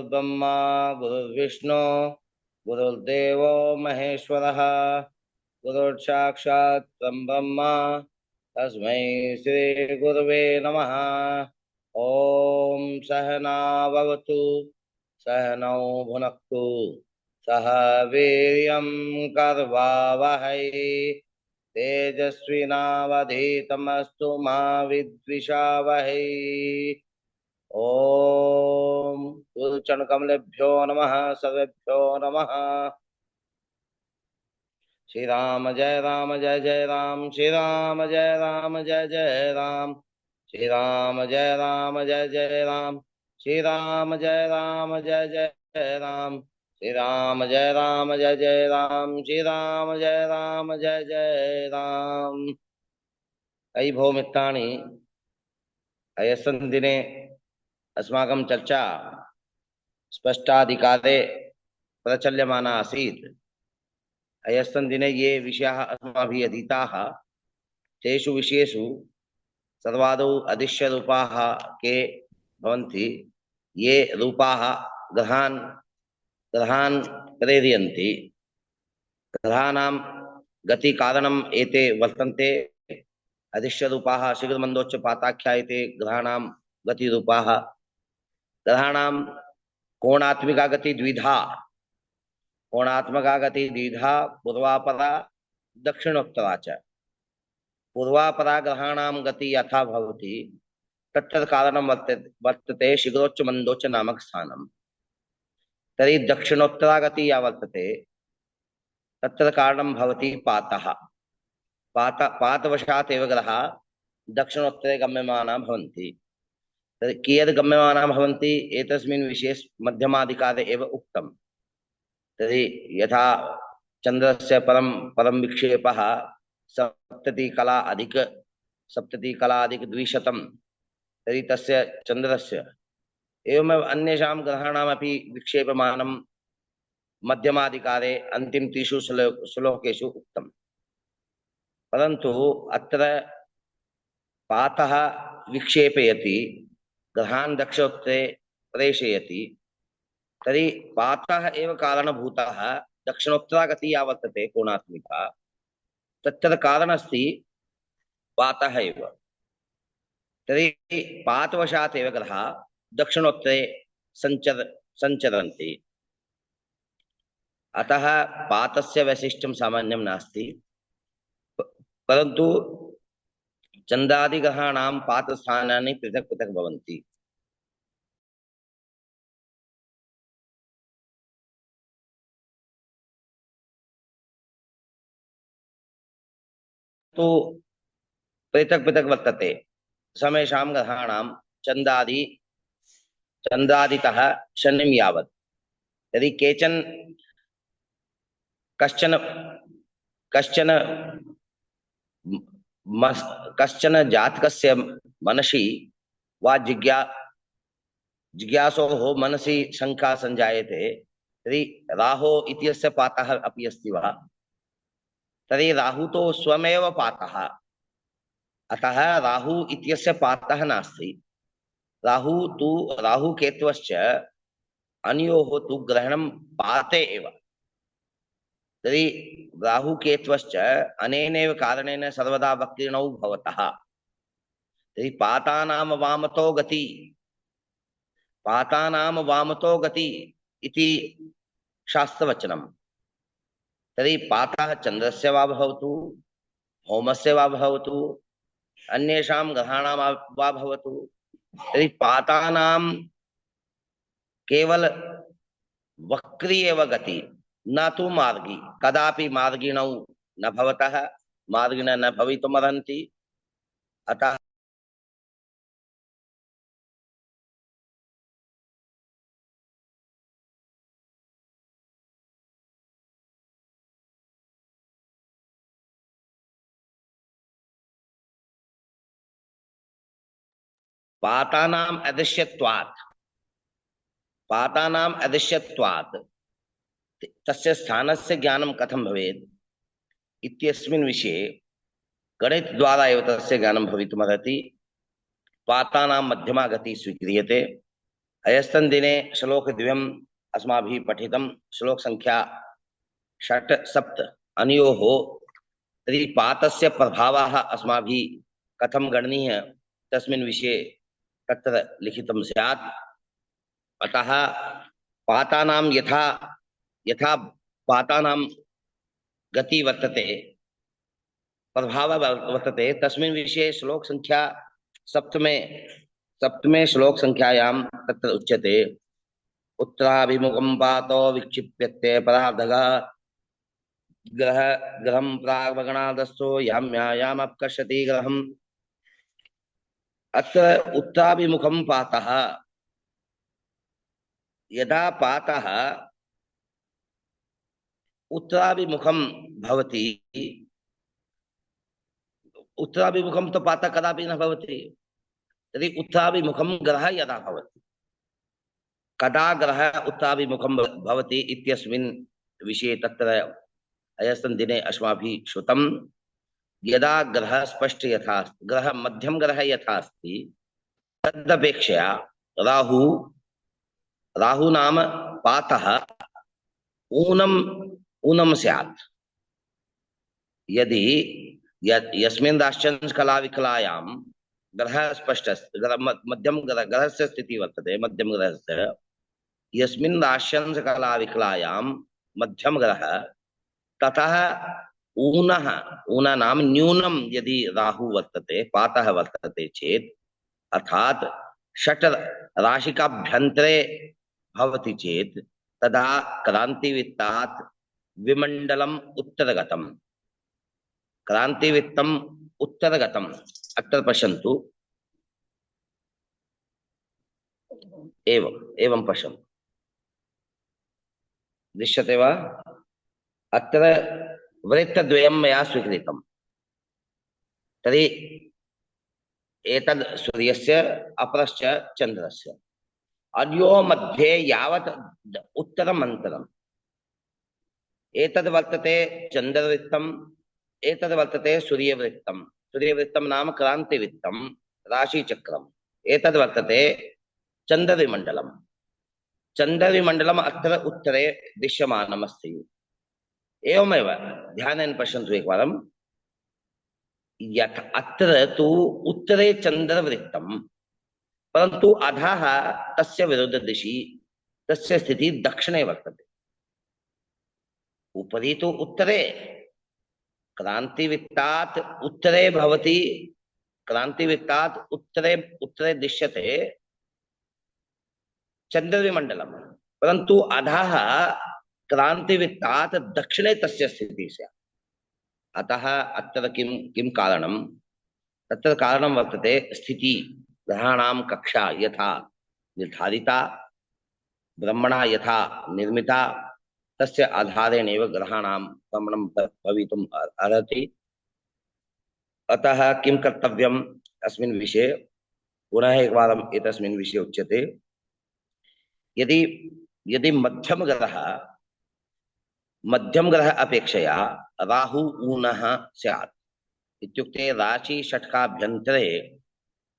गुरुर्ब्रह्मा गुरुर्विष्णु गुरुर्देवो महेश्वरः गुरुर्साक्षात् परब्रह्म तस्मै श्री गुरुवे नमः। ओम सहना भवतु सहनौ भुनक्तु सह वीर्यं कर्वावहै तेजस्विनावधीतमस्तु मा विद्विषावहै। ओम गुरुचरणकमलेभ्यो नमः सर्वेभ्यो नमः। श्री राम जय राम जय जय राम श्री राम जय राम जय जय राम श्री राम जय राम जय जय राम श्री राम जय राम जय जय राम श्री राम जय राम जय जय राम श्री राम जय राम जय जय राम। अयि भो मित्राणि, अयस्मिन् दिने अस्माकं चर्चा स्पष्टाधिकारे प्रचल्यमाना आसीत्। अयस्मिन् दिने ये विषयाः अस्माभिः अधीताः तेषु विषयेषु सर्वादौ अदृश्यरूपाः के भवन्ति। ये रूपाः ग्रहान् प्रेरयन्ति। ग्रहाणां गतिकारणम् एते वर्तन्ते। अदृश्यरूपाः शीघ्रमन्दोच्चपाताख्या एते ग्रहाणां गतिरूपाः। ग्रहाणां कोणात्मिका गति द्विधा। कोणात्मका गति द्विधा पूर्वापरा दक्षिणोत्तरा च। पूर्वापरा ग्रहाणां गति यथा भवति तत्र कारणं वर्तते शीघ्रोच्च मन्दोच्च नामक स्थानं। तर्हि दक्षिणोत्तरा गति या वर्तते तत्र कारणं भवति पातः। पातवशात् एव ग्रहाः दक्षिणोत्तरे गम्यमाना भवन्ति। तर्हि कियद् गम्यमाना भवन्ति एतस्मिन् विषये मध्यमाधिकारे एव उक्तम्। तर्हि यथा चन्द्रस्य परं विक्षेपः सप्ततिकला अधिक 200, तर्हि तस्य चन्द्रस्य एवमेव अन्येषां ग्रहाणामपि विक्षेपमानं मध्यमाधिकारे अन्तिमत्रिषु श्लोकेषु उक्तम्। परन्तु अत्र पातः विक्षेपयति, ग्रहान् दक्षिणोत्तरे प्रेषयति। तर्हि पातः एव कारणभूतः। दक्षिणोत्तरा गतिः या वर्तते कोणात्मिका तत्र कारणमस्ति पातः एव। तर्हि पातवशात् एव ग्रहाः दक्षिणोत्तरे सञ्चरन्ति। अतः पातस्य वैशिष्ट्यं सामान्यं नास्ति। परन्तु चन्द्रादिग्रहाणां पातस्थानानि पृथक् पृथक् भवन्ति। तो पृथक् पृथक् वर्तते समेषां ग्रहाणां चन्द्रादितः शनिं यावत्। यदि कश्चन जातकस्य मनसि वा जिज्ञासोः मनसि शङ्का सञ्जायते, तर्हि राहो इत्यस्य पातः अपि अस्ति वा? तर्हि राहु तो स्वमेव पातः। अतः राहु इत्यस्य पातः नास्ति। राहु केतवश्च अनयोः तु ग्रहणं पाते एव। तर्हि राहु केतवश्च अनेनैव कारणेन सर्वदा वक्रिणौ भवतः। तर्हि पातानां वामतो गति इति शास्त्रवचनम्। तर्हि पातः चन्द्रस्य वा भवतु, भौमस्य वा भवतु, अन्येषां ग्रहाणां वा भवतु, तर्हि पातानां केवल वक्री एव गति, न तु मार्गी। कदापि मार्गिणौ न भवतः, मार्गिणः न भवितुमर्हन्ति। अतः पातानाम् अदृश्यत्वात् तस्य स्थानस्य ज्ञानं कथं भवेत् इत्यस्मिन् विषये गणितद्वारा एव तस्य ज्ञानं भवितुमर्हति। पातानां मध्यमा गतिः स्वीक्रियते। अयस्तन दिने श्लोकद्वयम् अस्माभिः पठितं, श्लोक संख्या 6 7 अनयोः। तर्हि पातस्य प्रभावः अस्माभिः कथं गणनीयः तस्मिन् विषये तत्र लिखितं स्यात्। अतः पातानां यथा यथा पातानां गति वर्तते, प्रभाव वर्तते, तस्मिन् विषये श्लोक संख्या सप्तमे श्लोक संख्यायां तत्र उच्यते। उत्तराभिमुखं पातो विक्षिप्यते परार्धः ग्रहं प्राग्वगणादस्थो याम्यायामपकर्षति ग्रहम्। अत्र उत्तराभिमुखं पातः, यदा पातः उत्तराभिमुखं भवति, उत्तराभिमुखं तो पातः कदापि न भवति। तर्हि उत्तराभिमुखं ग्रहः यदा भवति, कदा ग्रहः उत्तराभिमुखं भवति इत्यस्मिन् विषये तत्र अयस्मिन् दिने अस्माभिः श्रुतं। यदा ग्रहः स्पष्ट यथा ग्रह मध्यम ग्रह यथा अस्ति तदपेक्षया राहु नाम पातः ऊनं स्यात्। यदि यस्मिन् राश्यंश कला विकलायां ग्रह स्पष्ट मध्यम ग्रहस्य स्थितिः वर्तते, मध्यम ग्रहस्य यस्मिन् राश्यंश कला विकलायां मध्यम ग्रह, ततः ऊनः ऊन नाम न्यूनं यदि राहु वर्तते, पातः वर्तते चेत्, अर्थात षट् राशिकाभ्यन्तरे भवति चेत्, तदा क्रांतिवित्तात् विमण्डलम् उत्तरगतम्, क्रांतिवित्तम् उत्तरगतम्। अत्र पश्यन्तु, एवं पश्यन्तु, दृश्यते वा? अत्र वृत्तद्वयं मया स्वीकृतं। तर्हि एतद् सूर्यस्य अपरश्च चन्द्रस्य, अनयोः मध्ये यावत् उत्तरम् अन्तरम्, एतद् वर्तते चन्द्रवृत्तम्, एतद् वर्तते सूर्यवृत्तम्। सूर्यवृत्तं नाम क्रांतिवृत्तं, राशिचक्रम्। एतद् वर्तते चन्द्रविमण्डलम्। चन्द्रविमण्डलम् अत्र उत्तरे दृश्यमानम् अस्ति। एवमेव ध्यानेन पश्यन्तु एकवारं। यत् अत्र तु उत्तरे चन्द्रवृत्तं, परन्तु अधः तस्य विरुद्धदिशि तस्य स्थितिः दक्षिणे वर्तते। उपरि तु उत्तरे, क्रांतिवृत्तात् उत्तरे भवति, क्रांतिवृत्तात् उत्तरे दृश्यते चन्द्रविमण्डलम्, परन्तु अधः क्रांतिवृत्तात् दक्षिणे तस्य स्थितिः स्यात्। अतः अत्र किं कारणं? तत्र कारणं वर्तते स्थिति ग्रहाणां कक्षा यथा निर्धारिता, ब्रह्मणा यथा निर्मिता, तस्य आधारेणेव ग्रहाणां गमनं भवितुम् अर्हति। अतः किं कर्तव्यम् अस्मिन् विषये? पुनः एकवारम् एतस्मिन् विषये उच्यते। यदि मध्यम ग्रह अपेक्षया राहु ऊनः स्यात्, इत्युक्ते राशि षट्काभ्यन्तरे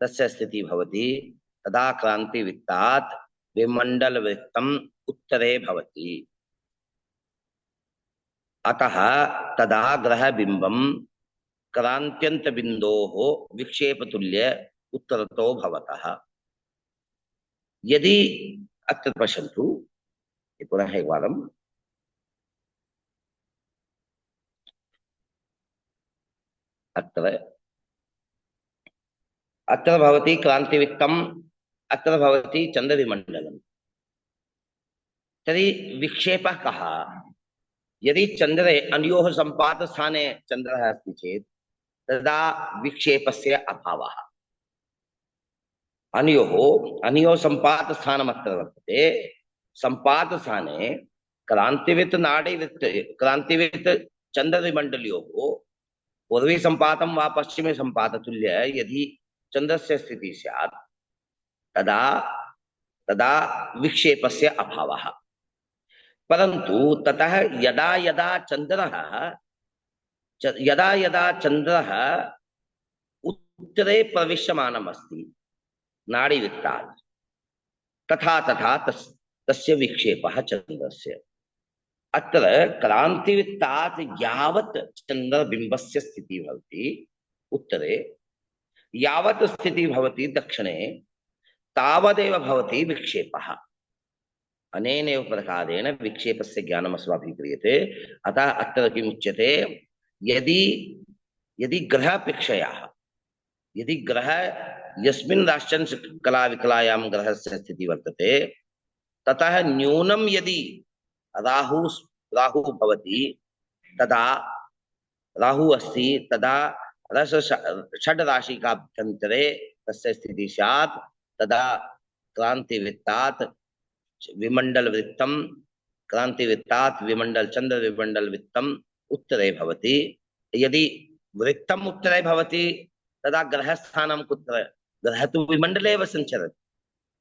तस्य स्थितिः भवति, तदा क्रांतिवृत्तात् विमण्डलवृत्तम् उत्तरे भवति। अतः तदा ग्रहबिम्बं क्रान्त्यन्तबिन्दोः विक्षेपतुल्य उत्तरतो भवतः। यदि अत्र पश्यन्तु पुनः एकवारम्, अत्र भवति क्रांतिवृत्तम्, अत्र भवति चन्द्रविमण्डलम्। तर्हि विक्षेपः कः? यदि चन्द्रे अनयोः सम्पातस्थाने चन्द्रः अस्ति चेत् तदा विक्षेपस्य अभावः। अनयोः सम्पातस्थानम् अत्र वर्तते। सम्पातस्थाने क्रांतिवृत्त नाडीवृत्त क्रांतिवृत्त चन्द्रविमण्डलयोः पूर्वी सम्पातं वा पश्चिमे सम्पाततुल्य यदि चन्द्रस्य स्थितिः स्यात्, तदा विक्षेपस्य अभावः। परन्तु ततः यदा यदा चन्द्रः उत्तरे प्रविश्यमानम् अस्ति नाडीवृत्तात्, तथा तथा तस्य विक्षेपः चन्द्रस्य। अत्र क्रान्तिवृत्तात् यावत् चन्द्रबिम्बस्य स्थितिः भवति उत्तरे, यावत् स्थितिः भवति दक्षिणे, तावदेव भवति विक्षेपः। अनेनैव प्रकारेण विक्षेपस्य ज्ञानम् अस्माभिः क्रियते। अतः अत्र किमुच्यते, यदि यदि ग्रहापेक्षया, यदि ग्रह यस्मिन् राष्ट्रं कलाविकलायां ग्रहस्य स्थितिः वर्तते, ततः न्यूनं यदि राहु भवति, तदा राहु अस्ति, तदा षड् राशिकाभ्यन्तरे तस्य स्थितिः स्यात्, तदा क्रान्तिवृत्तात् विमण्डलवृत्तं, क्रान्तिवृत्तात् विमण्डल चन्द्रविमण्डलवृत्तम् उत्तरे भवति। यदि वृत्तम् उत्तरे भवति तदा ग्रहस्थानं कुत्र? ग्रह तु विमण्डले एव सञ्चरति।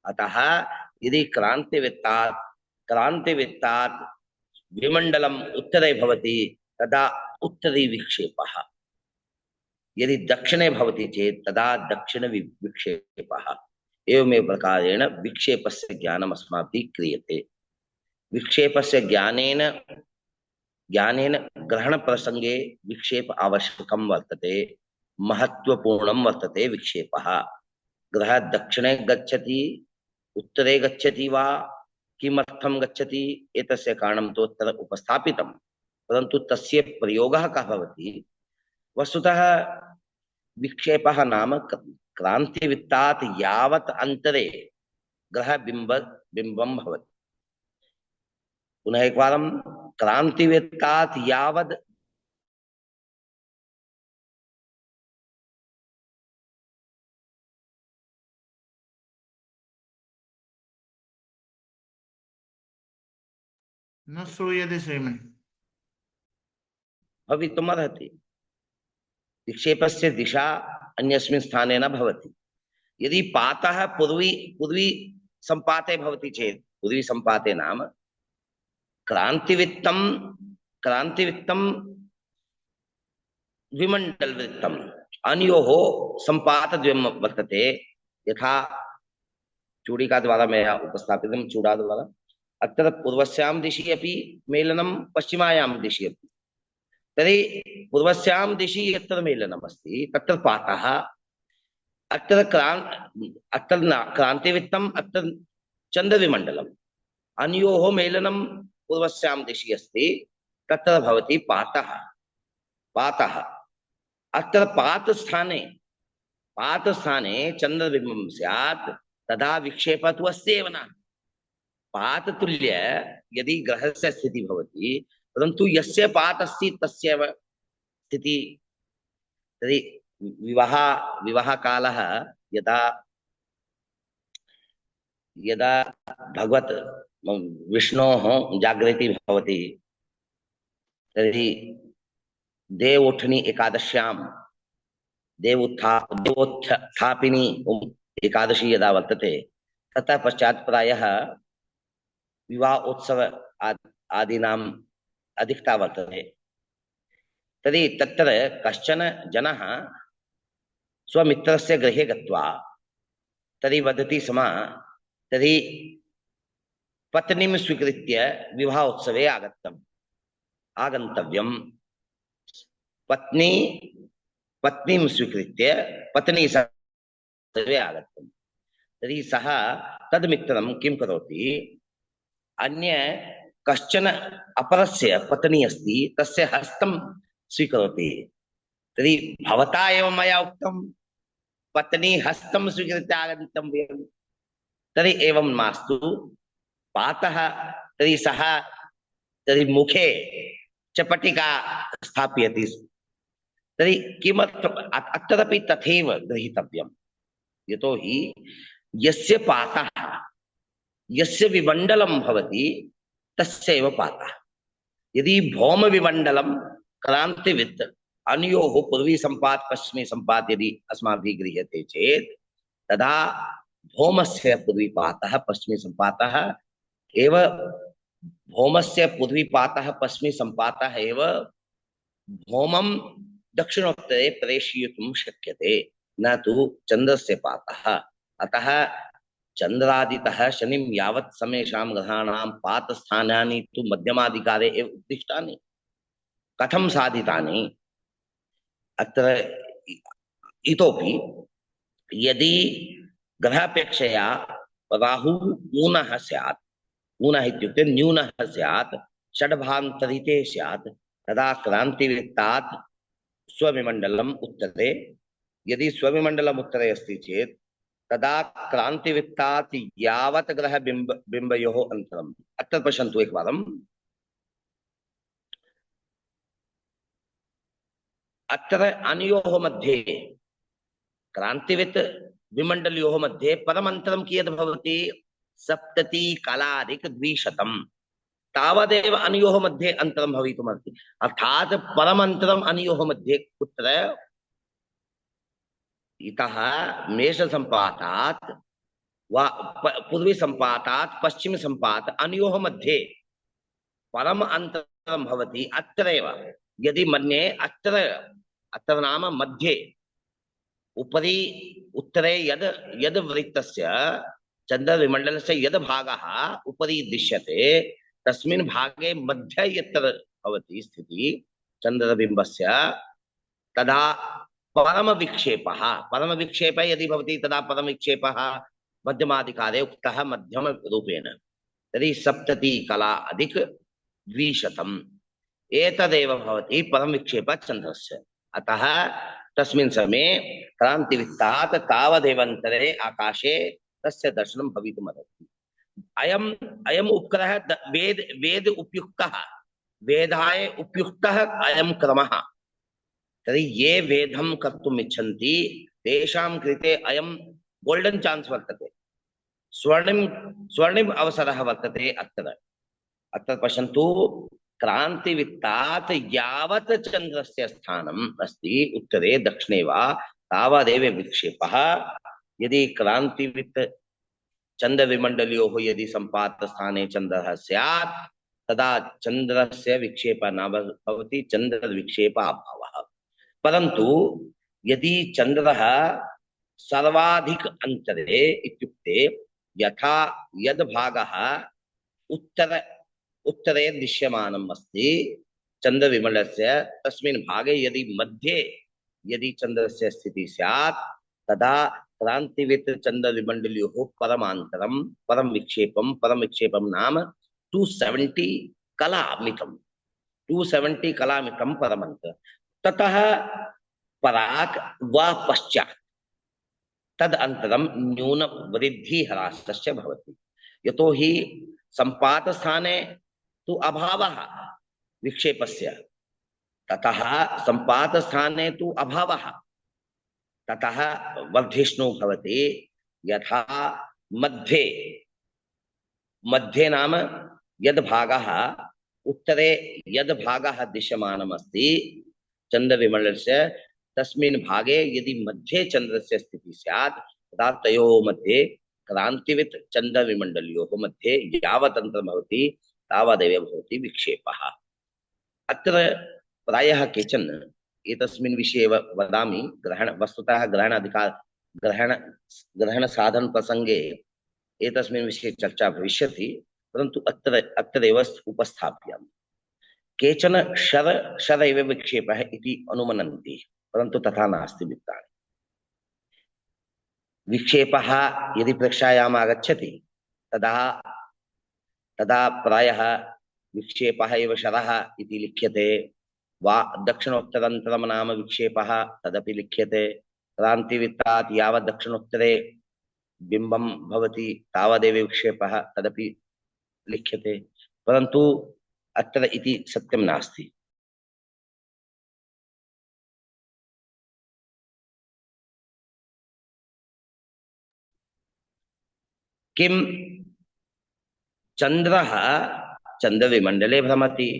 अतः यदि क्रान्तिवृत्तात् विमण्डलम् उत्तरे भवति तदा उत्तरी विक्षेपः, यदि दक्षिणे भवति चेत् तदा दक्षिण विक्षेपः। एवमेव प्रकारेण विक्षेपस्य ज्ञानम् अस्माभिः क्रियते। विक्षेपस्य ज्ञानेन ग्रहण प्रसंगे विक्षेप आवश्यकं वर्तते, महत्वपूर्णं वर्तते विक्षेपः। ग्रह दक्षिणे गच्छति उत्तरे गच्छति वा, किमर्थं गच्छति, एतस्य कारणं तु तत्र उपस्थापितं, परन्तु तस्य प्रयोगः कः भवति? वस्तुतः विक्षेपः नाम क्रान्तिवृत्तात् यावत् अंतरे ग्रह बिंबं भवति। पुनः एकवारं, क्रांतिवृत्तात् यावत् न श्रूयते श्रीमन्। भवितुमर्हति। विक्षेपस्य दिशा अन्यस्मिन् स्थाने न भवति। यदि पातः पूर्वी संपाते भवति चेत्, पूर्वी संपाते नाम क्रांतिवृत्तं विमण्डलवृत्तम्, अनयोः संपातद्वयं वर्तते। यथा चूड़िका द्वारा मया उपस्थापितं, चूड़ा द्वारा अत्र पूर्वस्यां दिशि अपि मेलनं, पश्चिमायां दिशि अपि। तर्हि पूर्वस्यां दिशि यत्र मेलनम् अस्ति तत्र पातः, अत्र क्रान्तिवृत्तम्, अत्र चन्द्रविमण्डलम्, अनयोः मेलनं पूर्वस्यां दिशि अस्ति, तत्र भवति पातः। अत्र पातस्थाने चन्द्रबिम्बं स्यात्, तदा विक्षेपः तु अस्ति एव न। पाततुल्य यदि ग्रहस्य स्थितिः भवति, परन्तु यस्य पात अस्ति तस्यैव स्थितिः। तर्हि विवाहकालः यदा यदा भगवत् विष्णोः जागृतिः भवति, तर्हि देवोत्थानी एकादश्यां, देवोत्थापिनी एकादशी यदा वर्तते, ततः पश्चात् प्रायः विवाहोत्सव आदीनाम् अधिकता वर्तते। तर्हि तत्र कश्चन जनः स्वमित्रस्य गृहे गत्वा तर्हि वदति स्म, तर्हि पत्नीं स्वीकृत्य विवाहोत्सवे आगन्तव्यम्। पत्नीं स्वीकृत्य पत्नी सर्वे आगतम्। तर्हि सः तद्मित्रं किं करोति, अन्य कश्चन अपरस्य पत्नी अस्ति तस्य हस्तं स्वीकरोति। तर्हि भवता एव मया उक्तं पत्नी हस्तं स्वीकृत्य आगन्तव्यं। तर्हि एवं मास्तु, पातः, तर्हि सः तर्हि मुखे चपटिका स्थापयति। तर्हि किमर्थम् अत्रापि तथैव गृहीतव्यम्, यतोहि यस्य पातः, यस्य विमण्डलं भवति तस्यैव पातः। यदि भौमविमण्डलं क्रान्तिवृत्त अनयोः पूर्वी संपात पश्चिमी संपात यदि अस्माभिः गृह्यते चेत्, तदा भौमस्य पूर्वीपातः पश्चिमी संपातः एव, भौमस्य पूर्वीपातः पश्चिमी संपातः एव भौमं दक्षिणोत्तरे प्रेषयितुं शक्यते, न तु चन्द्रस्य पातः। अतः चंद्रादितः शनिं यावत् समेषां ग्रहाणां पातस्थानानि तु मध्यमाधिकारे एव उद्दिष्टानि कथं साधितानि अत्र इतोपि यदि ग्रहापेक्षया राहुः न्यूनः स्यात् न्यूनः इत्युक्ते न्यूनः स्यात् षड्भान्तरिते स्यात् तदा क्रान्तिवृत्तात् स्वविमण्डलम् उत्तरे यदि स्वविमण्डलम् उत्तरे अस्ति चेत् तदा क्रान्तिवृत्तात् यावत् ग्रह बिम्बयोः अन्तरम् अत्र पश्यन्तु एकवारम् अत्र अनयोः मध्ये क्रांतिवित् विमण्डलयोः मध्ये परमन्तरं कियत् भवति 70 कलाधिक 200 तावदेव अनयोः मध्ये अन्तरं भवितुमर्हति अर्थात् परमन्तरम् अनयोः मध्ये कुत्र इतः मेषसम्पातात् वा पूर्वीसम्पातात् पश्चिमसम्पात् अनयोः मध्ये परम अन्तरं भवति अत्रैव यदि मन्ये अत्र नाम मध्ये उपरि उत्तरे यद यद वृत्तस्य चन्द्रविमण्डलस्य यद भागः उपरि दृश्यते तस्मिन् भागे मध्ये यत्र भवति स्थितिः चन्द्रबिम्बस्य तदा परमविक्षेपः यदि भवति तदा परमविक्षेपः मध्यमाधिकारे उक्तः मध्यमरूपेण तर्हि 70 कला अधिक 200 एतदेव भवति परमविक्षेपः चन्द्रस्य अतः तस्मिन् समये क्रान्तिवृत्तात् तावदेवन्तरे आकाशे तस्य दर्शनं भवितुमर्हति अयम् उपक्रमः वेद उपयुक्तः वेदाय उपयुक्तः अयं क्रमः तर्हि ये वेदं कर्तुम् इच्छन्ति तेषां कृते अयं गोल्डन् चान्स् वर्तते स्वर्णिम अवसरः वर्तते अत्र पश्यन्तु क्रांतिवृत्तात् यावत् चन्द्रस्य स्थानम् अस्ति उत्तरे दक्षिणे वा तावदेव विक्षेपः यदि क्रांतिवृत्त चन्द्रविमण्डलयोः यदि सम्पातस्थाने चन्द्रः स्यात् तदा चन्द्रस्य विक्षेपः न भवति चन्द्रविक्षेपाभावः परन्तु यदि चन्द्रः सर्वाधिक अन्तरे इत्युक्ते यथा यद् भागः उत्तरे दृश्यमानम् अस्ति चन्द्रविमलस्य तस्मिन् भागे यदि मध्ये यदि चन्द्रस्य स्थितिः स्यात् तदा क्रान्तिवृत्त चन्द्रविमण्डलयोः परमान्तरं परम विक्षेपं नाम 270 कलामितं 270 कलामितं परमन्तरं ततः पराक् वा पश्चात् तदन्तरं न्यून वृद्धि ह्रासश्च भवति यतोहि सम्पातस्थाने तु अभावः विक्षेपस्य ततः सम्पातस्थाने तु अभावः ततः वर्धिष्णु भवति यथा मध्ये नाम यद् भागः उत्तरे यद् भागः दृश्यमानमस्ति चन्द्रविमण्डलस्य तस्मिन् भागे यदि मध्ये चन्द्रस्य स्थितिः स्यात् तदा तयोः मध्ये क्रान्तिवृत्त चन्द्रविमण्डलयोः मध्ये यावत् अन्तरं भवति तावदेव भवति विक्षेपः अत्र प्रायः केचन एतस्मिन् विषये वदामि वस्तुतः ग्रहण साधन प्रसंगे एतस्मिन् विषये चर्चा भविष्यति परन्तु अत्रैव उपस्थापयामि केचन शर एव विक्षेपः इति अनुमनन्ति परन्तु तथा नास्ति मित्राणि विक्षेपः यदि परीक्षायाम् आगच्छति तदा प्रायः विक्षेपः एव शरः इति लिख्यते वा दक्षिणोत्तरन्तरं नाम विक्षेपः तदपि लिख्यते क्रान्तिवृत्तात् यावत् दक्षिणोत्तरे बिम्बं भवति तावदेव विक्षेपः तदपि लिख्यते परन्तु अत्र इति सत्यं नास्ति किं चन्द्रः चन्द्रविमण्डले भ्रमति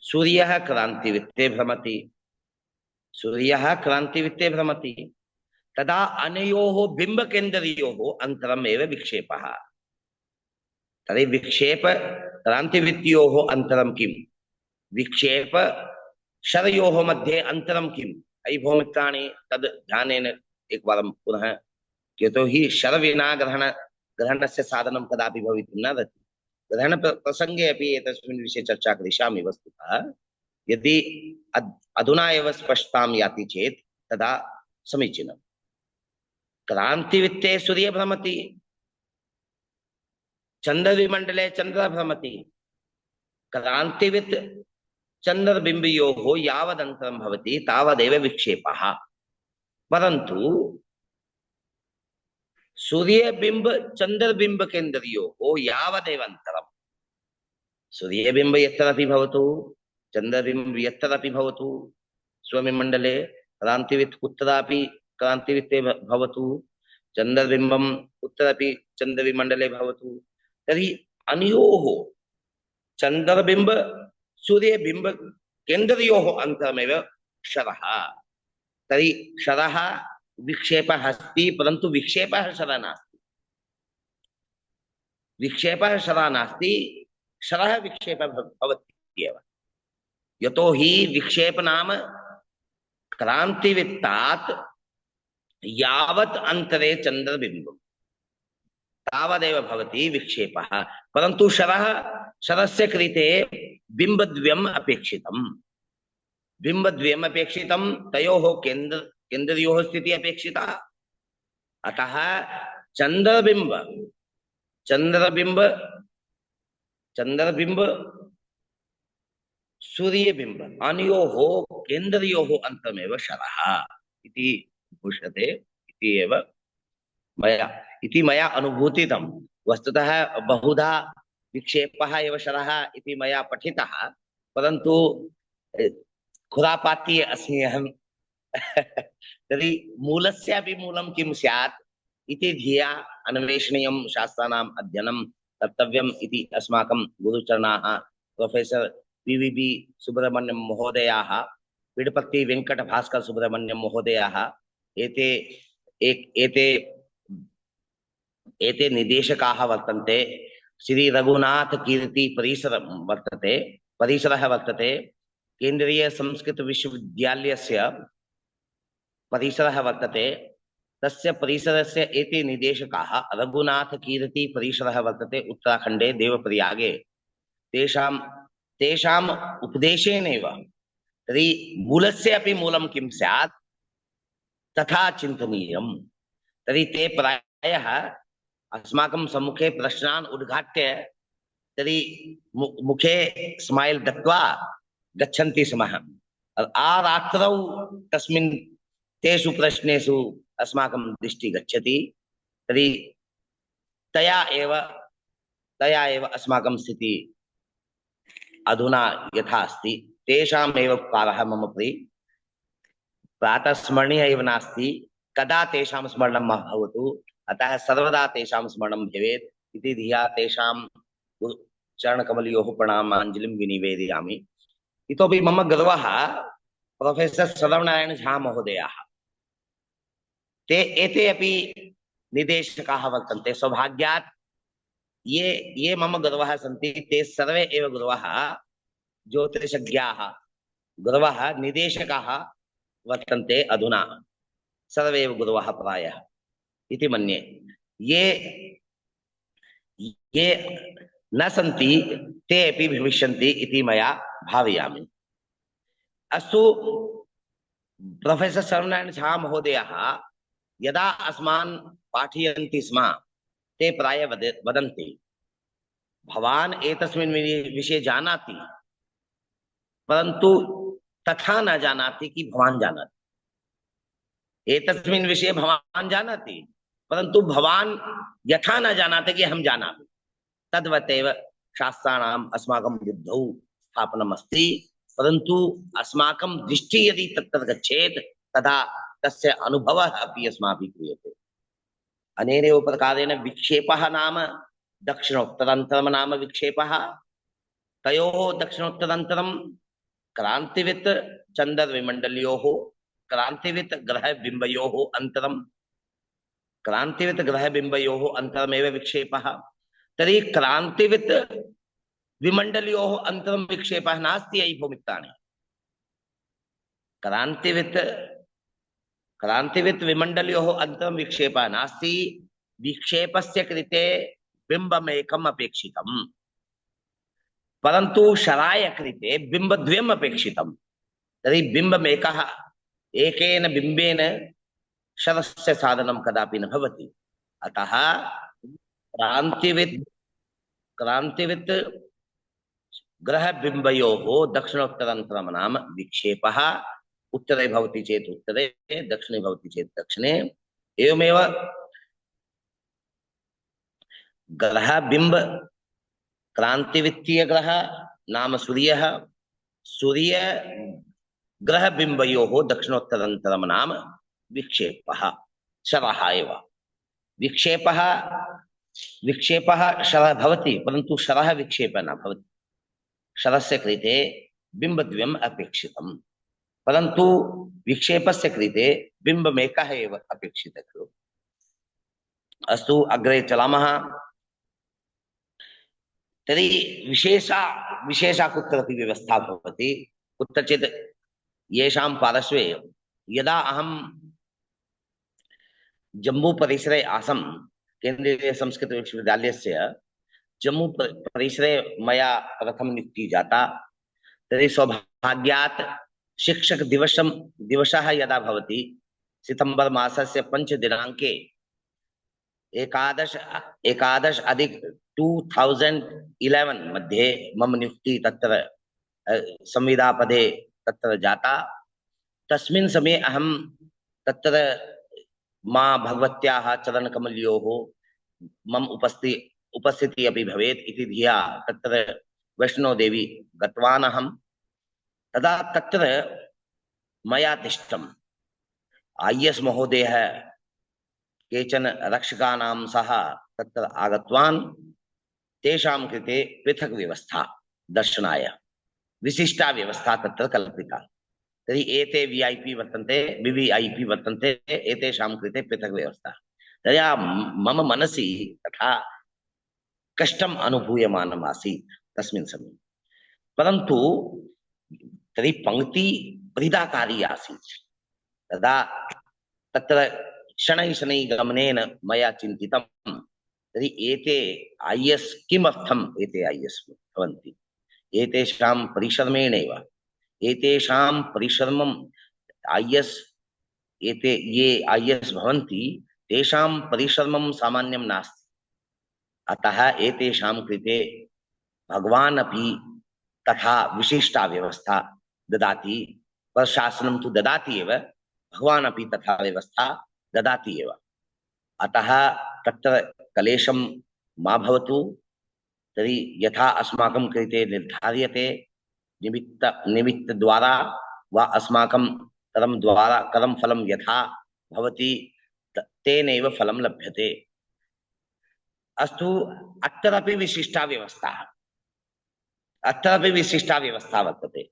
सूर्यः क्रान्तिवृत्ते भ्रमति तदा अनयोः बिम्बकेन्द्रयोः अन्तरम् एव विक्षेपः तर्हि विक्षेप क्रान्तिवृत्तयोः अन्तरं किं विक्षेप शरयोः मध्ये अन्तरं किम् अयि भौमित्राणि तद् ध्यानेन एकवारं पुनः यतोहि शर विना ग्रहण ग्रहणस्य साधनं कदापि भवितुं नार्हति। ग्रहणप्रसङ्गे अपि एतस्मिन् विषये चर्चा करिष्यामि। वस्तुतः यदि अधुना एव स्पष्टतां याति चेत् तदा समीचीनम्। क्रान्तिवित्ते सूर्य भ्रमति, चन्द्रविमण्डले चन्द्र भ्रमति। क्रान्तिवित् चन्द्रबिम्बयोः यावदन्तरं भवति तावदेव विक्षेपः। परन्तु सूर्यबिम्ब चन्द्रबिम्ब केन्द्रयोः यावदेव अन्तरं, सूर्यबिम्ब यत्रपि भवतु, चन्द्रबिम्ब यत्रपि भवतु स्वमण्डले, क्रान्तिवित् कुत्रापि क्रान्तिवित्ते भवतु, चन्द्रबिम्बं कुत्रापि चन्द्रविमण्डले भवतु, तर्हि अनयोः चन्द्रबिम्ब सूर्यबिम्ब केन्द्रयोः अन्तरमेव क्षरः। तर्हि क्षरः विक्षेपः अस्ति, परन्तु विक्षेपः क्षरः नास्ति। विक्षेपः क्षरः नास्ति, क्षरः विक्षेपः भवति एव। यतो हि विक्षेप नाम क्रान्तिवित्तात् यावत् अन्तरे चन्द्रबिम्बं तावदेव भवति विक्षेपः। परन्तु क्षरस्य कृते बिम्बद्वयम् अपेक्षितम्। बिम्बद्वयम् अपेक्षितं, तयोः केन्द्रयोः स्थितिः अपेक्षिता। अतः चन्द्रबिम्ब सूर्यबिम्ब अनयोः केन्द्रयोः अन्तरमेव क्षरः इति उच्यते। इति मया अनुभूतितं। वस्तुतः बहुधा विक्षेपः एव क्षरः इति मया पठितः, परन्तु खुरापाती अस्मि अहं। तर्हि मूलस्यापि मूलं किं स्यात् इति धिया अन्वेषणीयं, शास्त्राणाम् अध्ययनं कर्तव्यम् इति अस्माकं गुरुचरणाः प्रोफेसर् PVB सुब्रह्मण्यं महोदयाः, पिडपत्ति वेङ्कटभास्कर सुब्रह्मण्यं महोदयाः एते निदेशकाः वर्तन्ते। श्री रघुनाथ कीर्ति परिसरः वर्तते। केन्द्रीय संस्कृत विश्वविद्यालयस्य परिसरः वर्तते। तस्य परिसरस्य एते निदेशकाः रघुनाथ कीर्ति परिसरः वर्तते उत्तराखण्डे देवप्रयागे। तेषाम् उपदेशेनैव, तर्हि मूलस्य अपि मूलं किं स्यात् तथा चिन्तनीयं। तर्हि ते प्रायः अस्माकं सम्मुखे प्रश्नान् उद्घाट्य तर्हि मुखे स्मैल् दत्वा गच्छन्ति स्म। आरात्रौ तेषु प्रश्नेषु अस्माकं दृष्टिः गच्छति। तर्हि तया एव अस्माकं स्थितिः अधुना यथा अस्ति तेषामेव उपकारः मम उपरि प्रातः स्मरणीय एव नास्ति। कदा तेषां स्मरणं भवतु, अतः सर्वदा तेषां स्मरणं भवेत् इति धिया तेषां चरणकमलयोः प्रणामाञ्जलिं विनिवेदयामि। इतोपि मम गुरवः प्रोफेसर् सर्वनारायण झा महोदयाः, एते अपि निदेशकाः वर्तन्ते। सौभाग्यात् ये मम गुरवः सन्ति ते सर्वे एव गुरवः ज्योतिषज्ञाः, गुरवः निदेशकाः वर्तन्ते अधुना, सर्वे एव गुरवः प्रायः इति मन्ये। ये न सन्ति ते अपि भविष्यन्ति इति मया भावयामि। अस्तु, प्रोफेसर् सर्वनारायण झा महोदयः यदा अस्मान् पाठयन्ति स्म ते प्राय वदन्ति, भवान् एतस्मिन् विषये जानाति, परन्तु तथा न जानाति कि भवान् जानाति। एतस्मिन् विषये भवान् जानाति, परन्तु भवान् यथा न जानाति कि अहं जानामि। तद्वदेव शास्त्राणाम् अस्माकं बुद्धौ स्थापनम् अस्ति, परन्तु अस्माकं दृष्टिः यदि तत्र गच्छेत् तदा तस्य अनुभवः अपि अस्माभिः क्रियते। अनेनैव प्रकारेण विक्षेपः नाम दक्षिणोत्तरान्तरं नाम विक्षेपः। तयोः दक्षिणोत्तरान्तरं क्रान्तिवित् चन्द्रविमण्डलयोः, क्रान्तिवित् ग्रहबिम्बयोः अन्तरं, क्रान्तिवित् ग्रहबिम्बयोः अन्तरमेव विक्षेपः। तर्हि क्रान्तिवित् विमण्डलयोः अन्तरं विक्षेपः नास्ति। अयि भौमित्राणि, क्रान्तिवित् विमण्डलयोः अन्तरं विक्षेपः नास्ति। विक्षेपस्य कृते बिम्बमेकम् अपेक्षितम्, परन्तु शराय कृते बिम्बद्वयम् अपेक्षितम्। तर्हि बिम्बमेकः, एकेन बिम्बेन शरस्य साधनं कदापि न भवति। अतः क्रांतिवित् क्रांतिवित् ग्रहबिम्बयोः दक्षिणोत्तरान्तरं नाम विक्षेपः। उत्तरे भवति चेत् उत्तरे, दक्षिणे भवति चेत् दक्षिणे। एवमेव ग्रह बिंब क्रांतिवित्तीय ग्रह नाम सूर्यः, सूर्य ग्रह बिंबयोः दक्षिणोत्तरान्तरं नाम विक्षेपः, शरः एव। विक्षेपः विक्षेपः शरः भवति, परन्तु शरः विक्षेपः न भवति। शरस्य कृते बिम्बद्वयम् अपेक्षितम्, परन्तु विक्षेपस्य कृते बिम्बमेकः एव अपेक्षितः खलु। अस्तु, अग्रे चलामः। तर्हि विशेषा कुत्रापि व्यवस्था भवति। कुत्रचित् येषां पार्श्वे, यदा अहं जम्मू परिसरे आसं, केन्द्रीय संस्कृत विश्वविद्यालयस्य जम्मू परिसरे मया प्रथम नियुक्तिः जाता। तर्हि सौभाग्यात् शिक्षक दिवसः यदा भवति, सितंबर मासस्य 5 दिनाङ्के एकादश अधिक 2011 मध्ये मम नियुक्तिः तत्र संविदापदे तत्र जाता। तस्मिन् समये अहं तत्र मां भगवत्याः चरणकमलयोः मम उपस्थितिः अपि भवेत् इति धिया तत्र वैष्णोदेवी गतवान् अहं। तदा तत्र मया तिष्ठम्। IS महोदयः केचन रक्षकाणां सह तत्र आगतवान्। तेषां कृते पृथक् व्यवस्था, दर्शनाय विशिष्टा व्यवस्था तत्र कल्पिता। तर्हि एते VIP वर्तन्ते, VVIP वर्तन्ते, एतेषां कृते पृथक् व्यवस्था। तया मम मनसि तथा कष्टम् अनुभूयमानम् आसीत् तस्मिन् समये, परन्तु तर्हि पङ्क्ति बृहदाकारी आसीत्। तदा तत्र शनैः गमनेन मया चिन्तितं, तर्हि एते IS किमर्थम् एते IS भवन्ति? एतेषां परिश्रमेणैव, एतेषां परिश्रमं IS, एते ये IS भवन्ति तेषां परिश्रमं सामान्यं नास्ति। अतः एतेषां कृते भगवान् अपि तथा विशिष्टा व्यवस्था ददाति। प्रशासनं तु ददाति एव, भगवान् अपि तथा व्यवस्था ददाति एव। अतः तत्र क्लेशं मा भवतु। तर्हि यथा अस्माकं कृते निर्धार्यते निमित्तद्वारा वा अस्माकं कर्म फलं यथा भवति तेनैव फलं लभ्यते। अस्तु, अत्रापि विशिष्टा व्यवस्था वर्तते।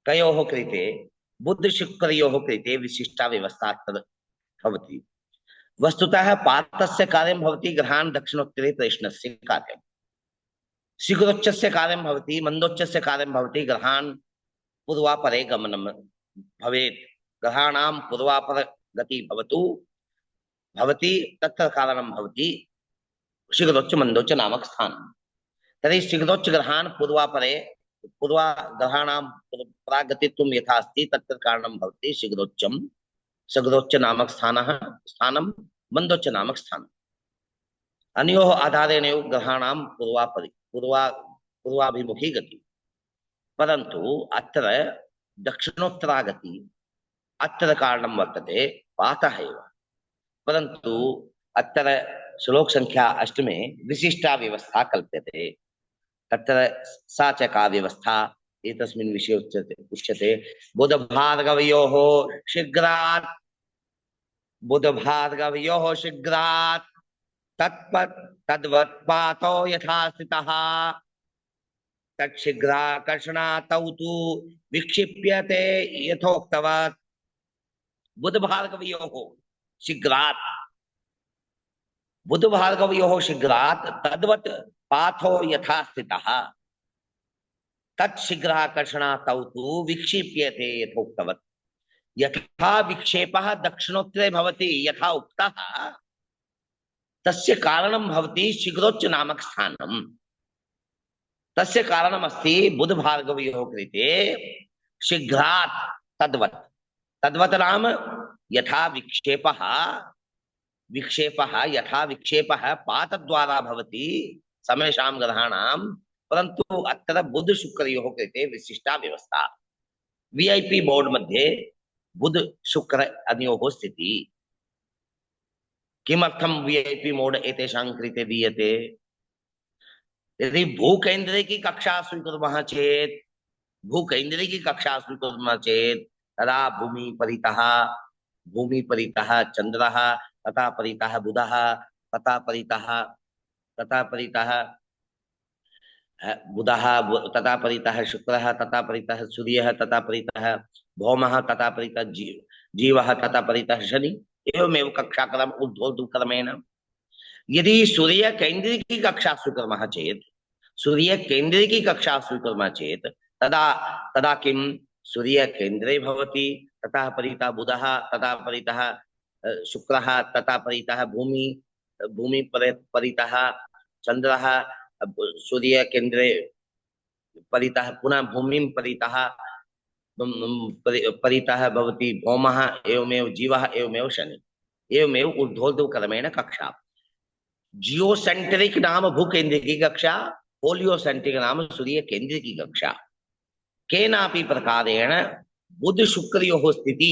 कयोः कृते? बुद्धशुक्रयोः कृते विशिष्टा व्यवस्था अत्र भवति। वस्तुतः पातस्य कार्यं भवति ग्रहान् दक्षिणोत्तरे प्रश्नस्य कार्यं, शीघ्रोच्चस्य कार्यं भवति, मन्दोच्चस्य कार्यं भवति ग्रहान् पूर्वापरे गमनं भवेत्। ग्रहाणां पूर्वापर गति भवति, तत्र कारणं भवति शीघ्रोच्च मन्दोच्च नामक स्थानं। तर्हि शीघ्रोच्च ग्रहान् ग्रहाणां प्रागतित्वं यथा अस्ति तत्र कारणं भवति शीघ्रोच्च नामक स्थानं, मन्दोच्च नामक स्थानम्। अनयोः आधारेण ग्रहाणां पूर्वाभिमुखी गति। परन्तु अत्र दक्षिणोत्तरा गति, अत्र कारणं वर्तते पातः एव। परन्तु अत्र श्लोक संख्या 8 में विशिष्टा व्यवस्था कल्प्यते। तत्र सा च का व्यवस्था एतस्मिन् विषये उच्यते। बुधभार्गवयोः शीघ्रात् तद्वत्पातो यथा स्थितः तत्शीघ्राकर्षणात् तु विक्षिप्यते यथोक्तवत्। बुधभार्गवयोः शीघ्रात् तद्वत् पाथो यथा स्थितः तत्शीघ्राकर्षणात् तु विक्षिप्यते यथोक्तवत्। यथा विक्षेपः दक्षिणोत्तरे भवति यथा उक्तः, तस्य कारणं भवति शीघ्रोच्च नामक स्थानम्। तस्य कारणमस्ति बुधभार्गवयोः कृते शीघ्रात् तद्वत्। तद्वत् नाम यथा विक्षेपः यथा विक्षेपः पातद्वारा भवति समेषां ग्रहाणां, परन्तु अत्र बुध शुक्रयोः कृते विशिष्टा व्यवस्था। वीआईपी बोर्ड मध्ये बुध शुक्र अनयोः स्थितिः। किमर्थं वीआईपी मोड एतेषां कृते दीयते? यदि भूकेन्द्रे की कक्षा स्वीकुर्मः चेत् तदा भूमि परितः चंद्रः, तथा परितः बुधः, तथा परितः तथा परितः शुक्रः, तथा परितः सूर्यः, तथा परितः भौमः, तथा परितः जीवः, तथा परितः शनि। एवमेव कक्षाक्रम ऊर्ध्वक्रमेण। यदि सूर्य केंद्र की कक्षा स्वीकुर्मः चेत् तदा तदा किं सूर्य केंद्रे भवति, ततः परितः बुधः, तथा परितः शुक्रः, तथा परितः भूमि परितः चंद्रः, सूर्य केंद्रे परितः पुनः भूमिं परितः भवति भौमः, एवमेव जीवः, एवमेव शनि। एवमेव ऊर्ध्वक्रमेण कक्षा। जियोसेंट्रिक नाम भूकेंद्र की कक्षा, होलियोसेंट्रिक नाम सूर्य केंद्र की कक्षा। केनापि प्रकारेण बुध शुक्रयोः स्थिति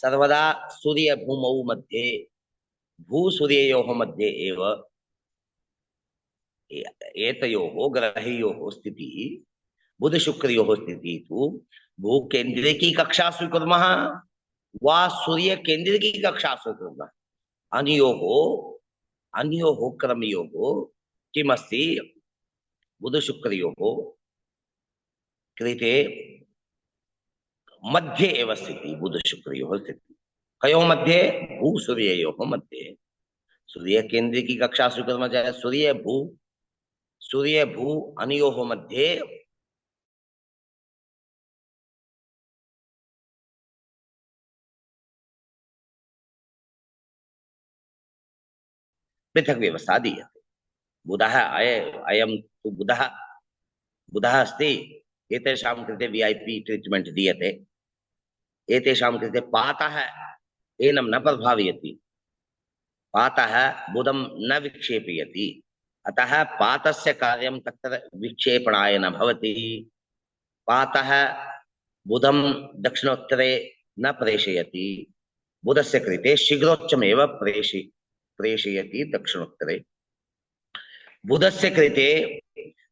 सर्वदा सूर्य भूमौ मध्ये, भूसूर्ययोः मध्ये एव एतयोः ग्रहयोः स्थितिः। बुध शुक्रयोः स्थितिः तु भूकेंद्रे की कक्षा स्वीकुर्मः वा सूर्य केंद्र की कक्षा स्वीकुर्मः, अन्योः क्रमयोः किमस्ति? बुध शुक्रयोः कृते मध्ये एव स्थितिः। बुध शुक्रयोः स्थितिः कयोः मध्ये? भूसूर्ययोः मध्ये। सूर्य केंद्र की कक्षा स्वीकुर्मः चेत् सूर्य भू अनयोः मध्ये पृथक व्यवस्था दीयते। बुधः अयं तु बुधः अस्ति, एतेषां कृते वीआईपी ट्रीटमेंट दीयते। एतेषां कृते पातः एनं न प्रभावयति, पातः बुधं न विक्षेपयति, अतः पातस्य कार्यं तत्र विक्षेपणाय न भवति। पातः बुधं दक्षिणोत्तरे न प्रेषयति, बुधस्य कृते शीघ्रोच्चमेव प्रेषयति दक्षिणोत्तरे। बुधस्य कृते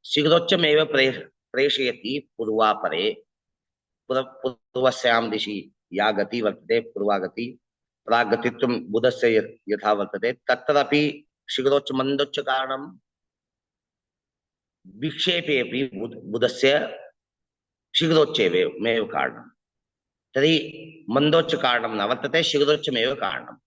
शीघ्रोच्चमेव प्रेषयति पूर्वापरे। पूर्वस्यां दिशि या गति वर्तते, पूर्वागति प्रागतित्वं बुधस्य यथा वर्तते, तत्रापि शीघ्रोच्च मंदोच्च कारणं विक्षेपे अपि बुधस्य शीघ्रोच्चमेव कारणं। तर्हि मंदोच्च कारणं न वर्तते, शीघ्रोच्चमेव कारणम्।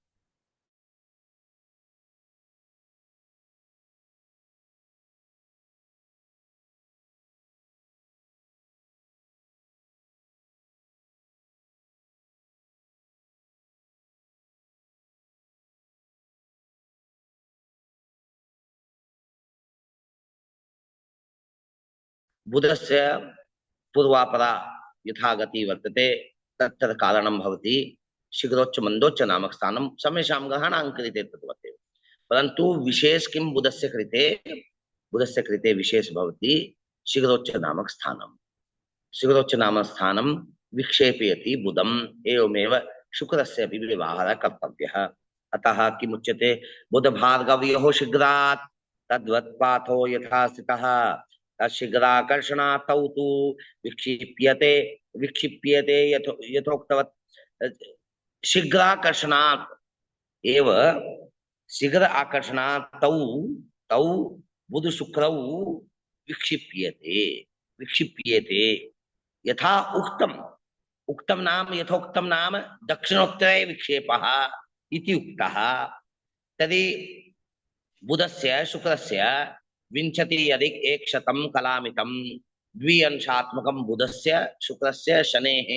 बुधस्य पूर्वापरा यथा गति वर्तते, तत्र कारणं भवति शीघ्रोच्च मंदोच्च नामक स्थानं समेषां ग्रहाणां कृते तद्वत्। परन्तु विशेष किं बुधस्य कृते विशेष भवति शीघ्रोच्च नामक स्थानं। शीघ्रोच्च नामक स्थानं विक्षेपयति बुधम्। एवमेव शुक्रस्य अपि व्यवहारः कर्तव्यः। अतः किमुच्यते? बुधभार्गवयोः शीघ्रात् तद्वत् पाथो यथा स्थितः शीघ्राकर्षणात् तौ तु विक्षिप्यते यथोक्तवत्। शीघ्राकर्षणात् एव शीघ्र आकर्षणात् तौ तौ बुध शुक्रौ विक्षिप्यते यथा उक्तं नाम यथोक्तं नाम दक्षिणोत्तरे विक्षेपः इति उक्तः। तर्हि बुधस्य शुक्रस्य 20+100 कलामितं द्विअंशात्मकं बुधस्य शुक्रस्य शनेः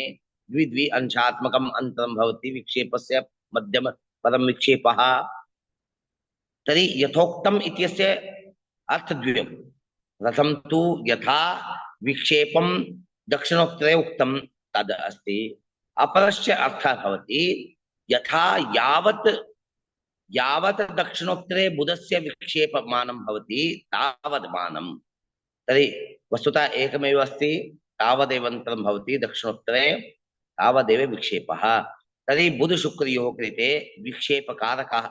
द्वि अंशात्मकम् अन्तरं भवति विक्षेपस्य मध्यम परम विक्षेपः। तर्हि यथोक्तम् इत्यस्य अर्थद्वयम्। प्रथमं तु यथा विक्षेपं दक्षिणोत्तरे उक्तं तद् अस्ति। अपरस्य अर्थः भवति यथा यावत् यावत् दक्षिणोत्तरे बुधस्य विक्षेपमानं भवति तावद् मानं। तर्हि वस्तुतः एकमेव अस्ति, तावदेव अन्तरं भवति दक्षिणोत्तरे तावदेव विक्षेपः। तर्हि बुधशुक्रयोः कृते विक्षेपकारकः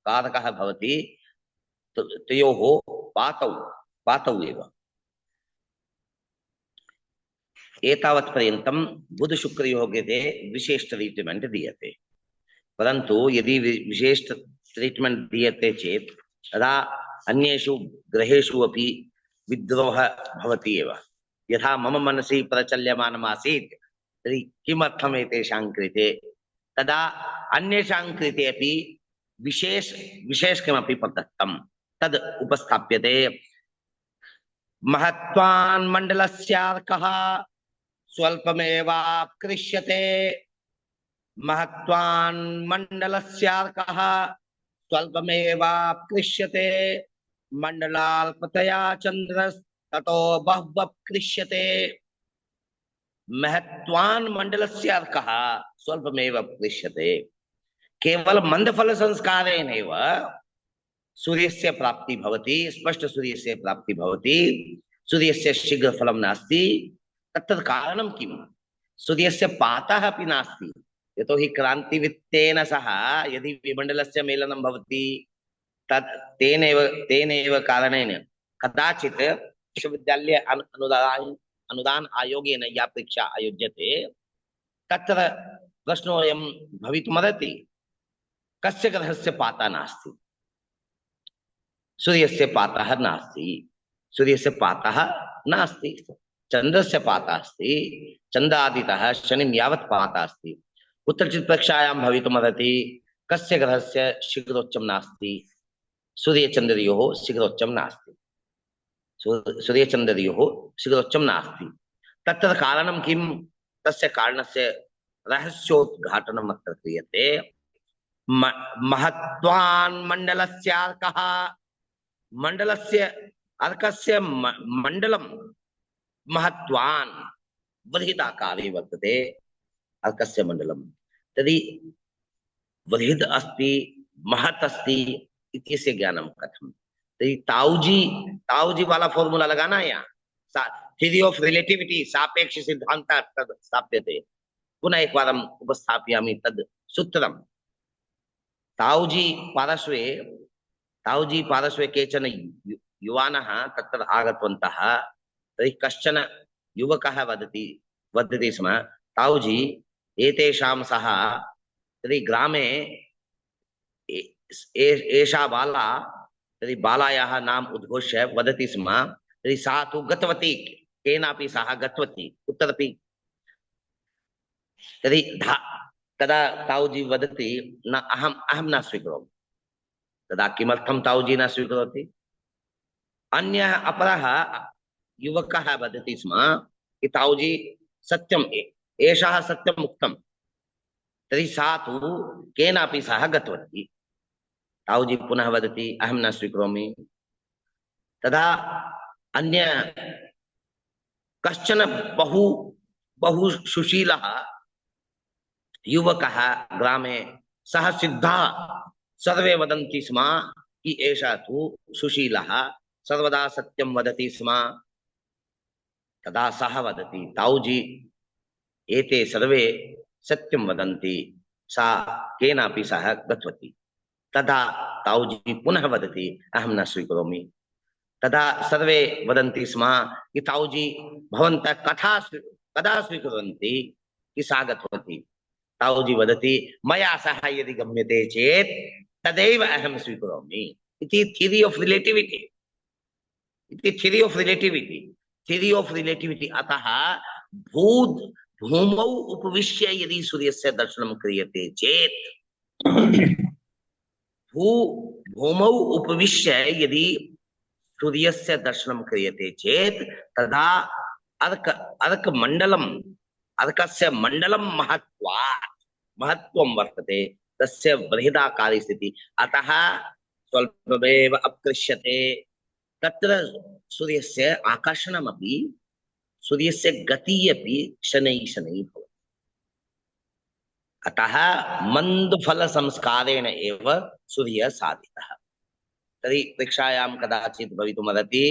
कारकः भवति तयोः पातौ पातौ एव। एतावत् पर्यन्तं बुधशुक्रयोः कृते विशेष ट्रीट्मेण्ट् दीयते। परन्तु यदि विशेष ट्रीट्मेण्ट् दीयते चेत् तदा अन्येषु ग्रहेषु अपि विद्रोहः भवति एव। यथा मम मनसि प्रचल्यमानमासीत् तर्हि किमर्थम् एतेषां कृते, तदा अन्येषां कृते अपि विशेष किमपि प्रदत्तं तद् उपस्थाप्यते। महत्वान् मण्डलस्यार्कः स्वल्पमेवाकृष्यते। महत्वान् मण्डलस्यार्कः स्वल्पमेवाकृष्यते। मण्डलाल्पतया चन्द्रस्ततो बहुवक्ष्यते। महत्वान् मण्डलस्यार्कः स्वल्पमेव कृष्यते। केवल मंदफल संस्कारेणैव सूर्यस्य प्राप्ति भवति, स्पष्ट सूर्यस्य प्राप्ति भवति। सूर्यस्य शीघ्र फलं नास्ति। तत्तत् कारणं किं? सूर्यस्य पातः अपि नास्ति। यतोहि क्रान्तिवृत्तेन सह यदि विमण्डलस्य मेलनं भवति तत् तेनैव कारणेन कदाचित् विश्वविद्यालय अनुदान आयोगेन या परीक्षा आयोज्यते तत्र प्रश्नोऽयं भवितुमर्हति, कस्य ग्रहस्य पाता नास्ति? सूर्यस्य पातः नास्ति। सूर्यस्य पातः नास्ति, चन्द्रस्य पातः अस्ति। चन्द्रादितः शनिं यावत् पातः अस्ति। कुत्रचित् परीक्षायां भवितुमर्हति, कस्य ग्रहस्य शीघ्रोच्चं नास्ति? सूर्यचन्द्रयोः शीघ्रोच्चं नास्ति। सूर्यचन्द्रयोः शीघ्रोच्चं नास्ति। तत्र कारणं किं? तस्य कारणस्य रहस्योद्घाटनम् अत्र क्रियते। महत्वान् मण्डलस्यार्कः, मण्डलस्य अर्कस्य मण्डलं महत्वान् बृहदाकारे वर्तते। अर्कस्य मण्डलं तर्हि बृहद् अस्ति, महत् अस्ति इत्यस्य ज्ञानं कथं? तर्हि ताऊजी वाला फॉर्मूला लगाना है यहाँ। थ्योरी ऑफ रिलेटिविटी सापेक्ष सिद्धांत तद् स्थाप्यते। पुनः एकवारम् उपस्थापयामि तद् सूत्रम्। ताऊजी पार्श्वे केचन युवानः तत्र आगतवन्तः। तर्हि कश्चन युवकः वदति स्म, ताऊजी एतेषां सह तर्हि ग्रामे एषा बाला, तर्हि बालायाः नाम उद्घोष्य वदति स्म, तर्हि सा तु गतवती, केनापि सह गतवती कुत्रापि। तर्हि तदा ताऊजी वदति न, अहं न स्वीकरोमि। तदा किमर्थं ताऊजी न स्वीकरोति? अन्यः अपरः युवकः वदति स्म कि ताऊजी सत्यम्, एषः सत्यम् उक्तं, तर्हि सा तु केनापि सह गतवती। ताऊजी पुनः वदति अहं न स्वीकरोमि। तदा अन्य कश्चन बहु सुशीलः युवकः ग्रामे, सः सिद्धः, सर्वे वदन्ति स्म कि एषः तु सुशीलः, सर्वदा सत्यं वदति स्म। तदा सः वदति, ताऊजी एते सर्वे सत्यं वदन्ति, सा केनापि सह गतवती। तदा ताऊजी पुनः वदति अहं न स्वीकरोमि। तदा सर्वे वदन्ति स्म कि ताऊजी भवन्तः कदा स्वीकुर्वन्ति कि सा गतवती? ताऊजी वदति मया सह यदि गम्यते चेत् तदैव अहं स्वीकरोमि। इति theory of relativity. Theory of relativity. अतः भूमौ उपविश्य यदि सूर्यस्य दर्शनं क्रियते चेत् भूमौ उपविश्य यदि सूर्यस्य दर्शनं क्रियते चेत् तदा अर्कस्य मण्डलं महत्त्वं वर्तते। तस्य बृहदाकारी स्थिति अतः स्वल्पमेव अपकृष्यते। तत्र सूर्यस्य आकर्षणमपि सूर्यस्य गतिः अपि शनैः शनैः भवति। अतः मन्दफलसंस्कारेण एव सूर्यः साधितः। तर्हि परीक्षायां कदाचित् भवितुमर्हति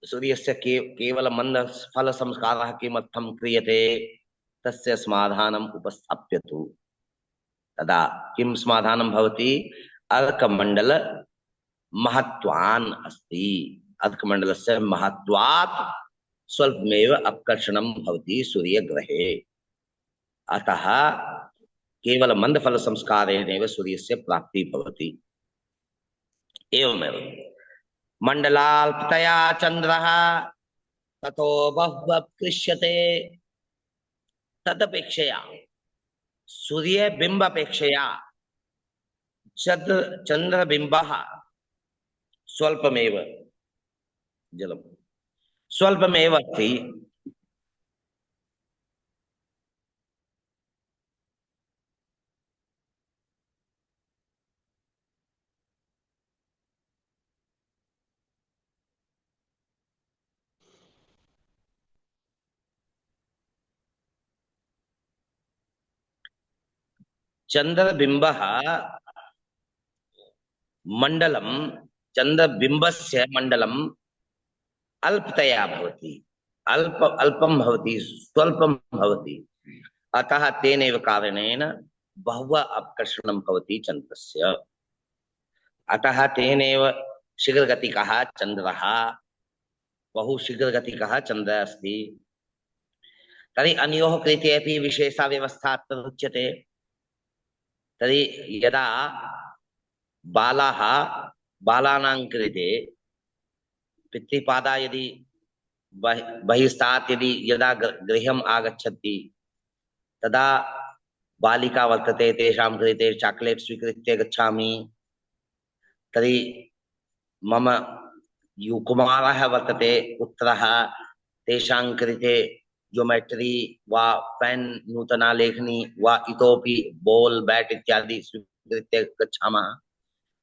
सूर्यस्य केवल मन्दफलसंस्कारः किमर्थं क्रियते तस्य समाधानम् उपस्थाप्यतु। तदा किं समाधानं भवति? अर्कमण्डल महत्वान् अस्ति। अर्कमण्डलस्य महत्वात् स्वल्पमेव अपकर्षणं भवति सूर्यग्रहे। अतः केवल मन्दफलसंस्कारेणैव सूर्यस्य प्राप्तिः भवति। एवमेव मण्डलाल्पतया चन्द्रः ततो बहुवपकृष्यते। तदपेक्षया सूर्यबिम्बापेक्षया चन्द्रबिम्बः स्वल्पमेव जलम स्वल्पमेव अस्ति। चन्द्रबिम्बः मण्डलं चन्द्रबिम्बस्य मण्डलम् अल्पतया भवति, अल्पं भवति, स्वल्पं भवति। अतः तेनैव कारणेन बहु अपकर्षणं भवति चन्द्रस्य। अतः तेनैव शीघ्रगतिकः चन्द्रः, बहु शीघ्रगतिकः चन्द्रः अस्ति। तर्हि अन्योः कृते अपि विशेषा व्यवस्था अत्र उच्यते। तर्हि यदा बालानां कृते पितृपादा यदि बहिस्तात् यदा गृहम् आगच्छति तदा बालिका वर्तते, तेषां कृते चाकलेट् स्वीकृत्य गच्छामि। तर्हि मम कुमारः वर्तते, पुत्रः, तेषां कृते ज्योमेट्री वा पेन्, नूतना लेखनी वा इतोपि बॉल बैट इत्यादि स्वीकृत्य गच्छामः।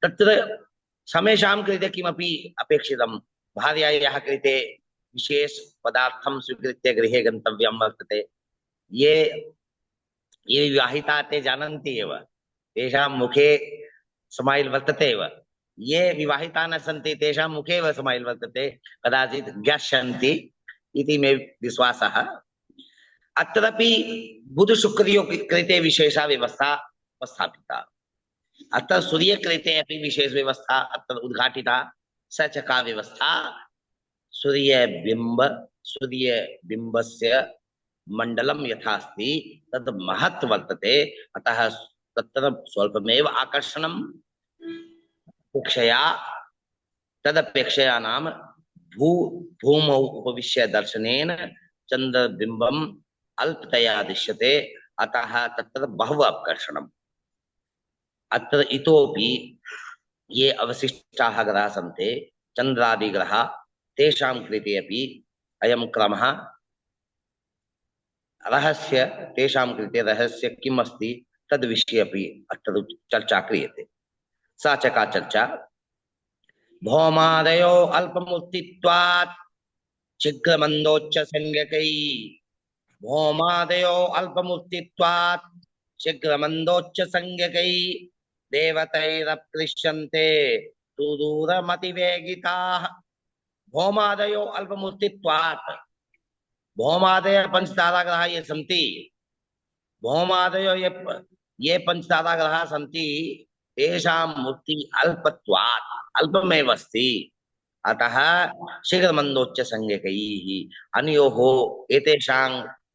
तत्र समेषां कृते किमपि अपेक्षितं, भार्यायाः कृते विशेष पदार्थं स्वीकृत्य गृहे गन्तव्यं वर्तते। ये विवाहिताः ते जानन्ति एव, तेषां मुखे स्माइल् वर्तते एव। ये विवाहिताः न सन्ति तेषां मुखे एव स्माइल् वर्तते, कदाचित् ज्ञास्यन्ति इति मे विश्वासः। अत्रापि बुधशुक्रयोः कृते विशेषा व्यवस्था उपस्थापिता। अतः सूर्यकृते अपि विशेष व्यवस्था अत्र उद्घाटिता। स च का व्यवस्था? सूर्यबिम्बस्य मण्डलं यथा अस्ति तद् महत् वर्तते। अतः तत्र स्वल्पमेव आकर्षणं अपेक्षया तदपेक्षया नाम भूमौ उपविश्य दर्शनेन चन्द्रबिम्बम् अल्पतया दृश्यते। अतः तत्र बहु आकर्षणम्। अत्र इतोपि ये अवशिष्टाः ग्रहाः सन्ति, चन्द्रादिग्रहाः, तेषां कृते अपि अयं क्रमः रहस्य, तेषां कृते रहस्य किम् अस्ति तद्विषये अपि अत्र चर्चा क्रियते। सा च का चर्चा? भौमादयो अल्पमूर्तित्वात् शीघ्रमन्दोच्च संज्ञकै। भौमादयो अल्पमूर्तित्वात् शीघ्रमन्दोच्च संज्ञकै देवतैरपृष्यन्ते सुदूरमतिवेगिताः। भौमादयो अल्पमूर्तित्वात्, भौमादय पंचताराग्रहाः ये सन्ति, भौमादयो ये पंचताराग्रहाः सन्ति तेषां मूर्ति अल्पत्वात्, अल्पमेव अस्ति। अतः शीघ्रमन्दोच्च संज्ञकैः अनयोः एतेषां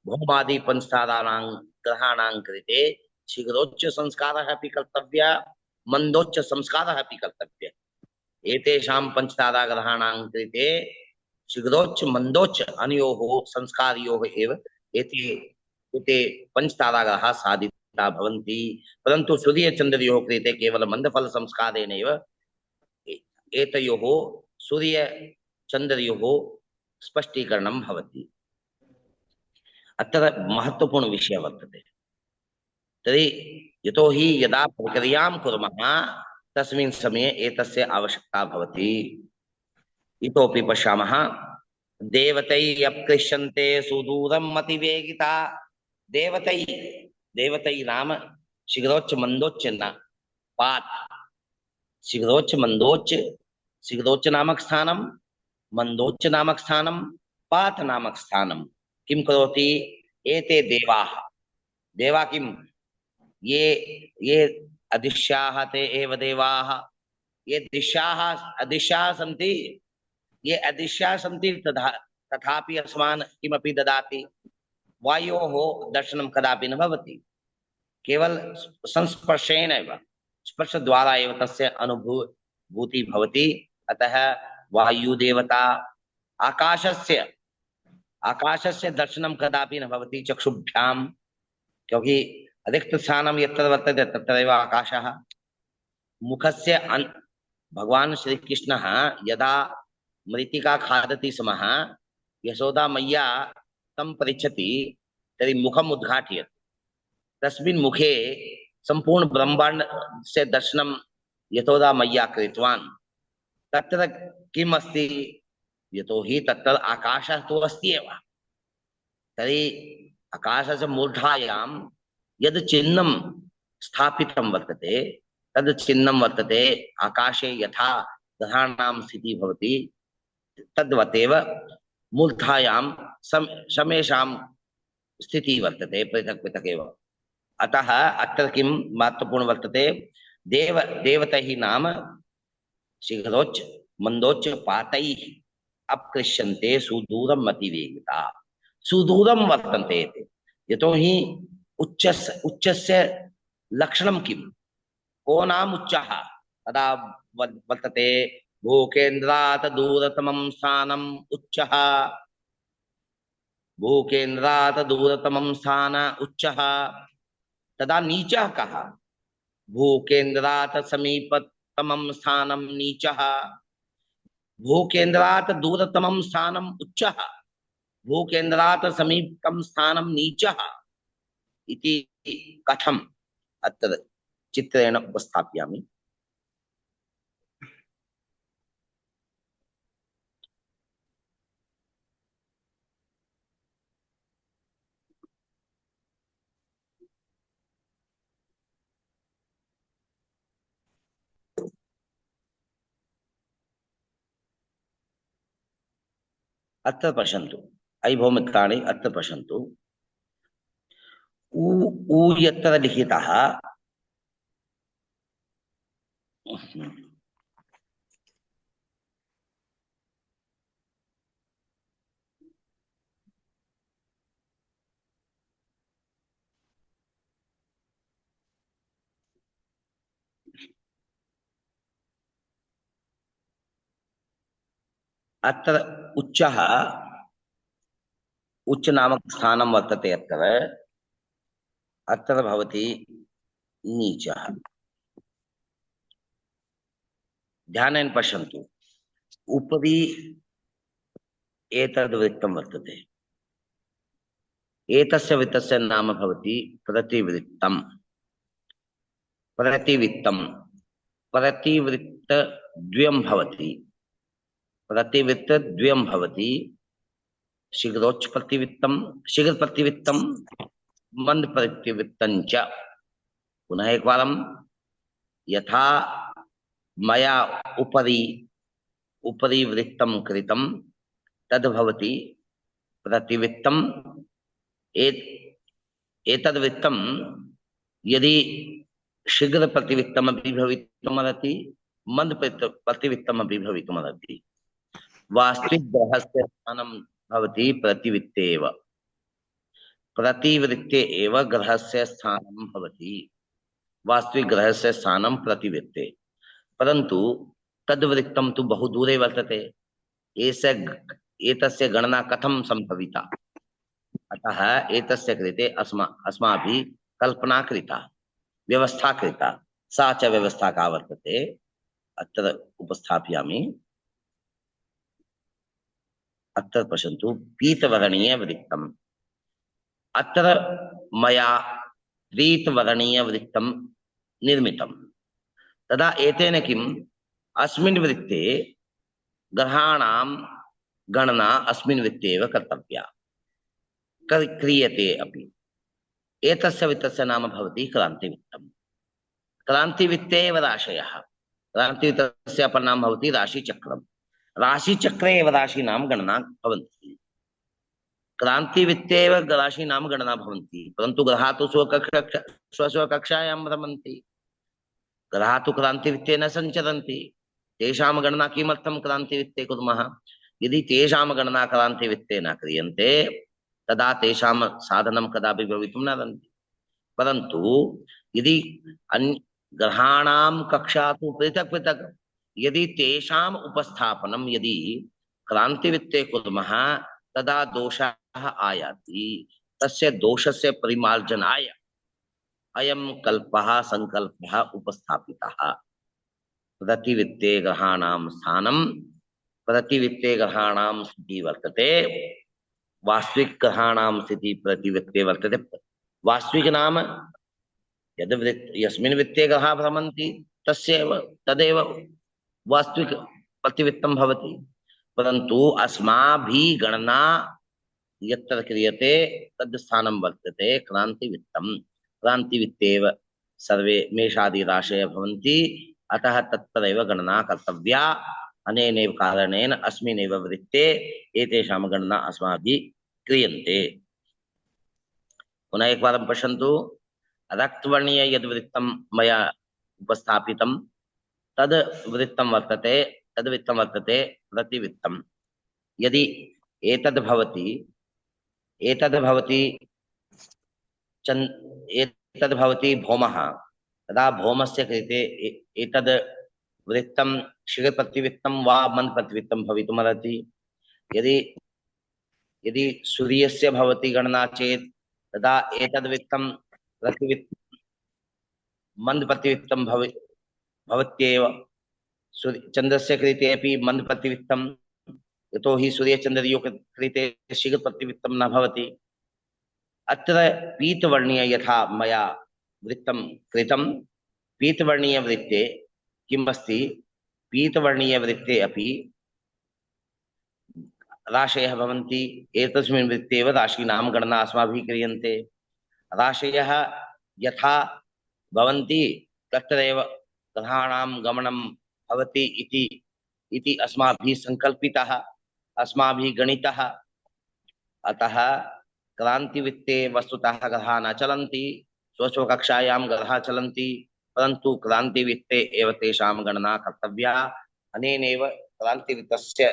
भौमादि पंचताराणां ग्रहाणां कृते शीघ्रोच्च संस्कारः अपि कर्तव्यः, मन्दोच्च संस्कारः अपि कर्तव्यः। एतेषां पंचताराग्रहाणां कृते शीघ्रोच्च मन्दोच्च अनयोः संस्कारयोः एव एते पंचताराग्रहाः साधिता भवन्ति। परन्तु सूर्यचन्द्रयोः कृते केवल मन्दफलसंस्कारेणैव एतयोः सूर्यचन्द्रयोः स्पष्टीकरणं भवति। अत्र महत्वपूर्णविषयः वर्तते। तर्हि यतो हि यदा प्रक्रियां कुर्मः तस्मिन् समये एतस्य आवश्यकता भवति। इतोपि पश्यामः, देवतै अप्कृष्यन्ते सुदूरं मतिवेगिता। देवतै, देवतै नाम शीघ्रोच्च मंदोच्च न पात। शीघ्रोच्च मंदोच्च, शीघ्रोच्च नामक स्थानं, मंदोच्च नामक स्थानं, पात नामक स्थानं किं करोति? एते देवाः, देवा किं? ये ये अदिश्याः ते एव देवाः। ये दिशाः अदिशाः सन्ति, ये अदिश्याः सन्ति तथा तथापि अस्मान् किमपि ददाति। वायोः दर्शनं कदापि न भवति, केवल संस्पर्शेन एव, स्पर्श द्वारा एव तस्य अनुभूति भवति। अतः वायुदेवता, आकाशस्य, आकाशस्य दर्शनं कदापि न भवति चक्षुभ्यां, क्योंकि रिक्त स्थानं यत्र वर्तते तत्रैव आकाशः। मुखस्य भगवान श्री कृष्णः यदा मृत्तिका खादति स्म, यशोदा मैया तं पृच्छति, तर्हि मुखम् उद्घाटयति। तस्मिन् मुखे संपूर्ण ब्रह्मांड से दर्शनं यशोदा मैया कृतवान्। तत्र किम् अस्ति? यतो हि तत्र आकाशः तु अस्ति एव। तर्हि आकाशस्य मूर्धायां यद् चिह्नं स्थापितं वर्तते, तद् चिह्नं वर्तते आकाशे यथा ग्रहाणां स्थितिः भवति तद्वतेव मूर्धायां समेषां स्थितिः वर्तते, पृथक् पृथक् एव। अतः अत्र किं महत्वपूर्ण वर्तते? देवतैः नाम शीघ्रोच्च मंदोच्च पातैः अपकृष्यन्ते सुदूरं मतिवेगिता। सुदूरं वर्तन्ते ते, यतो हि उच्चस्य लक्षणं किं? को नाम उच्चः? तदा वर्तते भूकेन्द्रात् दूरतमं स्थानम् उच्चः। भूकेन्द्रात् दूरतमं स्थान उच्चः। तदा नीचः कः? भूकेन्द्रात् समीपतमं स्थानं नीचः। भूकेन्द्रात् दूरतमं स्थानम् उच्चः, भूकेन्द्रात् समीपतमं स्थानं नीचः इति कथम् अत्र चित्रेण उपस्थापयामि। अत्र पश्यन्तु, अयि भो मित्राणि, अत्र पश्यन्तु। ऊ ऊ यत्र लिखितः, अत्र उच्चः, उच्च नामक स्थानं वर्तते अत्र। अत्र भवति नीचः। ध्यानेन पश्यन्तु। उपरि एतद् वृत्तं वर्तते, एतस्य वृत्तस्य नाम भवति प्रतिवृत्तं। प्रतिवृत्तं, प्रतिवृत्तद्वयं भवति, प्रतिवृत्तद्वयं भवति। शीघ्रोच्च प्रतिवृत्तं, शीघ्र प्रतिवृत्तं, मंद प्रतिवृत्तं च। पुनः एकवारं, यथा मया उपरि उपरि वृत्तं कृतं तद्भवति प्रतिवृत्तं। एतद्वृत्तं यदि शीघ्र प्रतिवृत्तमपि भवितुमर्हति, मंद प्रतिवृत्तमपि भवितुमर्हति। वास्तविक ग्रहस्य स्थानं भवति प्रतिवृत्ते एव। प्रतिवृत्ते एव ग्रहस्य स्थानं भवति। वास्तविक ग्रहस्य स्थानं प्रतिवृत्ते, परन्तु तद्वृत्तं तु बहु दूरे वर्तते। एतस्य गणना कथं संभविता? अतः एतस्य कृते अस्माभिः कल्पना कृता, व्यवस्था कृता। सा च व्यवस्था का वर्तते अत्र उपस्थापयामि। अत्र पश्यन्तु, पीतवर्णीय वृत्तम्। अत्र मया प्रीतवर्णीयवृत्तं निर्मितं। तदा एतेन किम् अस्मिन् वृत्ते ग्रहाणां गणना अस्मिन् वृत्ते एव कर्तव्या क्रियते अपि। एतस्य वित्तस्य नाम भवति क्रान्तिवित्तम्। क्रान्तिवित्ते एव राशयः। क्रान्तिवित्तस्य अपरनाम भवति राशिचक्रम्। राशिचक्रे एव राशीनां गणना भवन्ति। क्रान्तिवित्ते एव राशीनां गणना भवन्ति, परन्तु ग्रहाः तु स्वस्वकक्षायां रमन्ति। ग्रहाः तु क्रान्तिवित्ते न सञ्चरन्ति। तेषां गणना किमर्थं क्रान्तिवित्ते कुर्मः? यदि तेषां गणना क्रान्तिवित्ते न क्रियन्ते तदा तेषां साधनं कदापि भवितुं न अर्हन्ति। परन्तु यदि ग्रहाणां कक्षा तु पृथक् पृथक्, यदि तेषाम् उपस्थापनं यदि क्रान्तिवित्ते कुर्मः तदा दोषः आयाति। तस्य दोषस्य परिमार्जनाय अयं कल्पः संकल्पः उपस्थापितः। प्रतिवित्ते ग्रहाणां स्थानं प्रतिवित्ते ग्रहाणां स्थितिः वर्तते। वास्तविक ग्रहाणां स्थितिः प्रतिवित्ते वर्तते। वास्तविक नाम यद् यस्मिन् वित्ते ग्रहाः भ्रमन्ति तदेव वास्तविक प्रतिवित्तं भवति। परन्तु अस्माभिः गणना यत्र क्रियते तद् स्थानं वर्तते क्रान्तिवित्तं। क्रान्तिवित्तेव सर्वे मेषादि राशयः भवन्ति, अतः तत्रैव गणना कर्तव्या। अनेनैव कारणेन अस्मिन्नेव वृत्ते एतेषां गणना अस्माभिः क्रियन्ते। पुनः एकवारं पश्यन्तु। रक्तवर्णीय यद् वृत्तं मया उपस्थापितं तद् वृत्तं वर्तते प्रतिवित्तं। यदि एतद् भवति भौमः, तदा भौमस्य कृते एतद् वृत्तं क्षीरप्रतिवित्तं वा मन्दप्रतिवित्तं भवितुमर्हति। यदि सूर्यस्य भवति गणना चेत् तदा एतद् वृत्तं मन्दप्रतिवित्तं भवत्येव। चन्द्रस्य कृते अपि मन्दप्रतिवित्तं, यतोहि सूर्यचन्द्रयोः कृते शीघ्रप्रतिवित्तं न भवति। अत्र पीतवर्णीय यथा मया वृत्तं कृतं, पीतवर्णीयवृत्ते किम् अस्ति? पीतवर्णीयवृत्ते अपि राशयः भवन्ति। एतस्मिन् वृत्ते एव राशीनां गणना अस्माभिः क्रियन्ते। राशयः यथा भवन्ति तत्रैव ग्रहाणां गमनं भवति इति अस्माभिः सङ्कल्पितः, अस्माभिः गणितः। अतः क्रान्तिवित्ते वस्तुतः ग्रहाः न चलन्ति, स्वस्वकक्षायां ग्रहाः चलन्ति, परन्तु क्रान्तिवित्ते एव तेषां गणना कर्तव्या। अनेनैव क्रान्तिवित्तस्य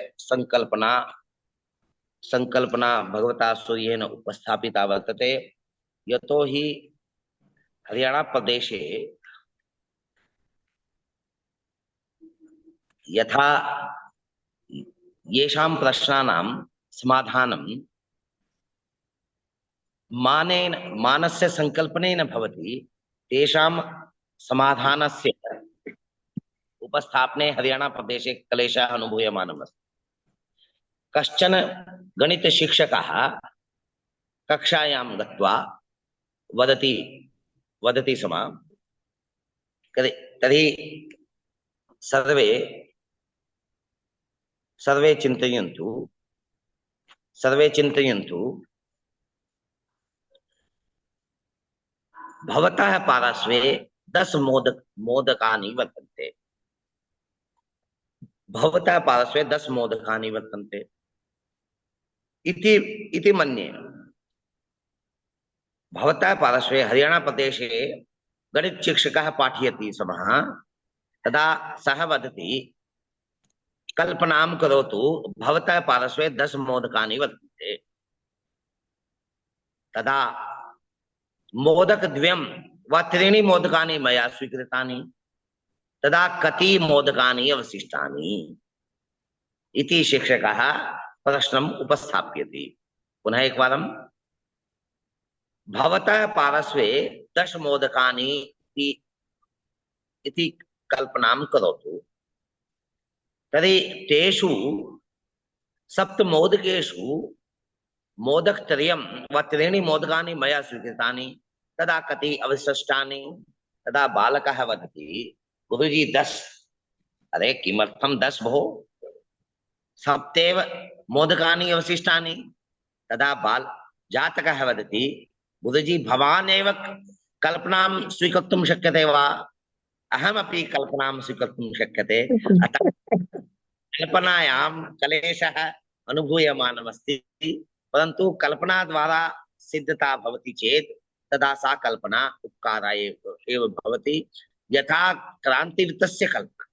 संकल्पना भगवता सूर्येण उपस्थापिता वर्तते। यतोहि हरियाणा प्रदेशे यथा येषां प्रश्नानां समाधानं मानस्य संकल्पनेन भवति, तेषां समाधानस्य उपस्थापने हरियाणा प्रदेशे क्लेशः अनुभूयमानमस्ति। कश्चन गणितशिक्षकः कक्षायां गत्वा वदति स्म, तर्हि सर्वे चिन्तयन्तु भवतः पार्श्वे 10 मोदकानि वर्तन्ते। भवतः पार्श्वे 10 मोदकानि वर्तन्ते इति मन्ये। भवतः पार्श्वे हरियाणा प्रदेशे गणित शिक्षकः पाठयति स्म, तदा सः वदति, कल्पनां करोतु भवतः पार्श्वे 10 मोदकानि वर्तन्ते, तदा मोदकद्वयं वा 3 मोदकानि मया स्वीकृतानि, तदा कति मोदकानि अवशिष्टानि इति शिक्षकः प्रश्नम् उपस्थापयति। पुनः एकवारं, भवतः पार्श्वे 10 मोदकानि इति कल्पनां करोतु, तर्हि तेषु 7 मोदकेषु मोदकत्रयं वा 3 मोदकानि मया स्वीकृतानि, तदा कति अवशिष्टानि? तदा बालकः वदति, गुरुजी 10। अरे किमर्थं 10 भो? सप्तेव मोदकानि अवशिष्टानि। तदा जातकः वदति, गुरुजी भवान् एव कल्पनां स्वीकर्तुं शक्यते वा? अहमपि कल्पनां स्वीकर्तुं शक्यते। अतः कल्पनायां क्लेशः अनुभूयमानमस्ति, परन्तु कल्पना द्वारा सिद्धता भवति चेत् तदा सा कल्पना उपकारा एव भवति। यथा क्रान्तिवृत्तस्य कल्पना।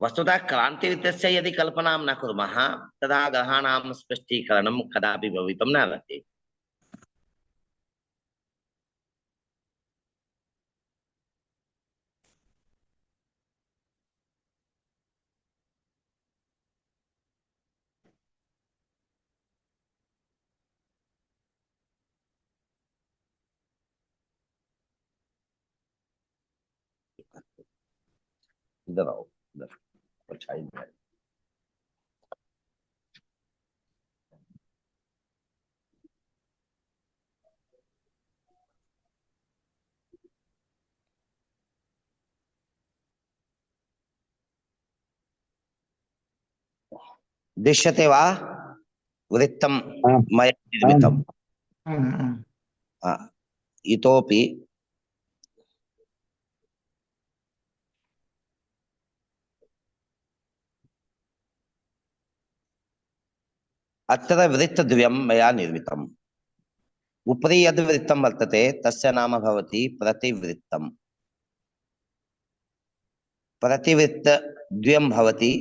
वस्तुतः क्रान्तिवृत्तस्य यदि कल्पनां न कुर्मः तदा ग्रहाणां स्पष्टीकरणं कदापि भवितुं न अर्हति। इधर आओ, इधर परछाई में। दृश्यते वा? वृत्तं मया निर्मितम्। इतोपि अत्र वृत्तद्वयं मया निर्मितम्। उपरि यद् वृत्तं वर्तते तस्य नाम भवति प्रतिवृत्तम्। प्रतिवृत्तद्वयं भवति।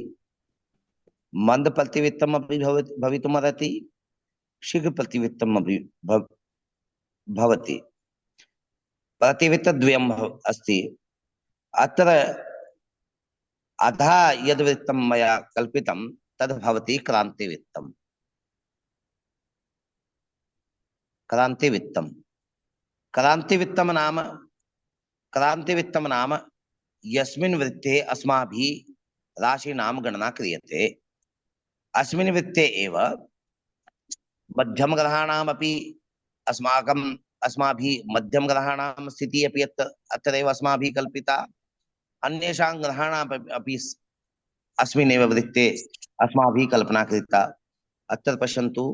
मन्दप्रतिवृत्तम् अपि भवितुमर्हति, शीघ्रप्रतिवृत्तम् अपि भवति। प्रतिवृत्तद्वयम् अस्ति। अत्र अधः यद् वृत्तं मया कल्पितं तद् भवति क्रान्तिवृत्तम्। क्रान्तिवृत्तम् क्रान्तिवृत्तं नाम यस्मिन् वृत्ते अस्माभिः राशीनां गणना क्रियते। अस्मिन् वृत्ते एव मध्यमग्रहाणामपि अस्माभिः मध्यमग्रहाणां स्थितिः अपि अत्रैव अस्माभिः कल्पिता। अन्येषां ग्रहाणामपि अस्मिन्नेव वृत्ते अस्माभिः कल्पना कृता। अत्र पश्यन्तु,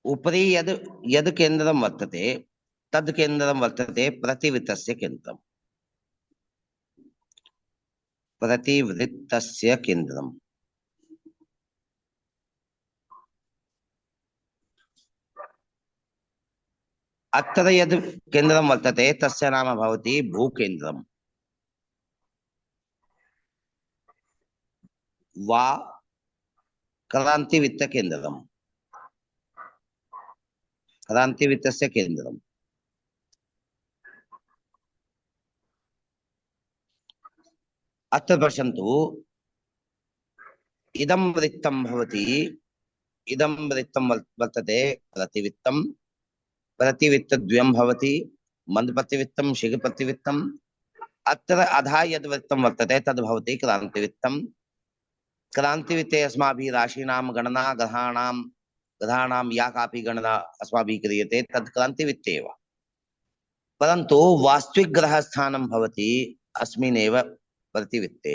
उपरि यद् यद् केन्द्रं वर्तते तद् केन्द्रं वर्तते प्रतिवृत्तस्य केन्द्रम्। प्रतिवृत्तस्य केन्द्रम्। अत्र यद् केन्द्रं वर्तते तस्य नाम भवति भूकेन्द्रम् वा क्रान्तिवृत्तकेन्द्रम्। क्रान्तिवृत्तस्य केन्द्रम्। अत्र पश्यन्तु, इदं वृत्तं भवति। इदं वृत्तं वर्तते प्रतिवृत्तं। प्रतिवृत्तद्वयं भवति, मन्दप्रतिवृत्तं, शीघ्रप्रतिवृत्तम्। अत्र अधः यद् वृत्तं वर्तते तद् भवति क्रान्तिवृत्तं। क्रान्तिवृत्ते अस्माभिः राशीनां गणना, ग्रहाणां या कापि गणना अस्माभिः क्रियते तद् क्रान्तिवृत्ते एव। परन्तु वास्तविकग्रहस्थानं भवति अस्मिन्नेव प्रतिवृत्ते।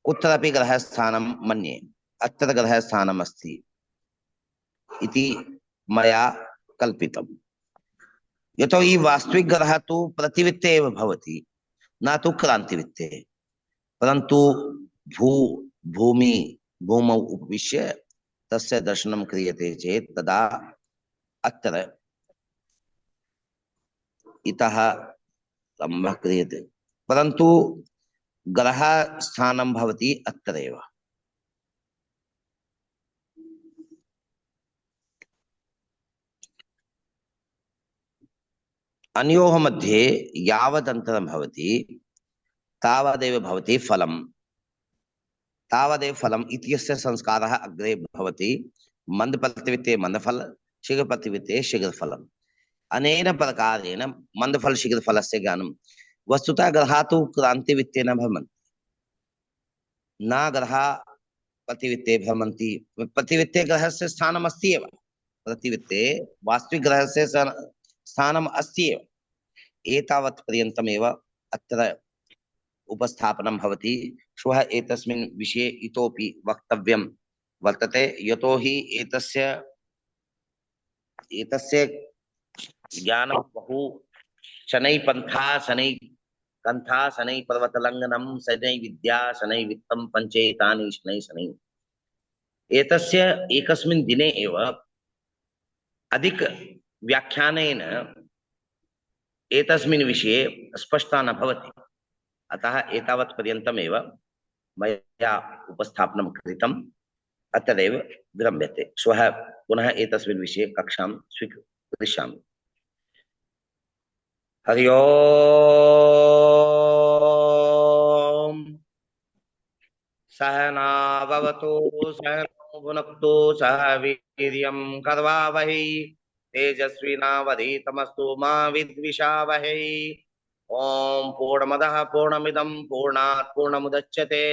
कुत्रापि ग्रहस्थानं मन्ये अत्र ग्रहस्थानम् अस्ति इति मया कल्पितम्। यतोहि वास्तविकग्रहः तु प्रतिवृत्ते एव भवति, न तु क्रान्तिवृत्ते। परन्तु भूमौ उपविश्य तस्य दर्शनं क्रियते चेत् तदा अत्र इतः लम्बः क्रियते, परन्तु ग्रहस्थानं भवति अत्रैव। अनयोः मध्ये यावदन्तरं भवति तावदेव भवति फलम्। तावदेव फलम् इत्यस्य संस्कारः अग्रे भवति। मन्दप्रतिवित्ते मन्दफल, शीघ्रप्रतिवित्ते शीघ्रफलम्। अनेन प्रकारेण मन्दफल शीघ्रफलस्य ज्ञानं। वस्तुतः ग्रहाः तु क्रान्तिवित्ते न भ्रमन्ति, न ग्रहाः प्रतिवित्ते भ्रमन्ति। प्रतिवित्ते ग्रहस्य स्थानम् अस्ति एव, प्रतिवित्ते वास्तविक ग्रहस्य स्थानम् अस्ति एव। एतावत् पर्यन्तमेव अत्र उपस्थापनं भवति। श्वः एतस्मिन् विषये इतोपि वक्तव्यं वर्तते, यतोहि एतस्य ज्ञानं बहु शनै पन्था शनै कन्था शनै पर्वतलङ्घनं शनै विद्या शनै वित्तं पञ्चेतानि शनै शनै। एतस्य एकस्मिन् दिने एव अधिक व्याख्यानेन एतस्मिन् विषये स्पष्टता न भवति। अतः एतावत् पर्यन्तमेव मया उपस्थापनं कृतम्, अतएव विरम्यते। श्वः पुनः एतस्मिन् विषये कक्षां स्वीकरिष्यामि। हरि ओम्। सहना भवतु सहनौ भुनक्तु सह वीर्यं करवावहै तेजस्विनावधीतमस्तु मा विद्विषावहै। ओम पूर्णमदः पूर्णमिदं पूर्णात् पूर्णमुदच्यते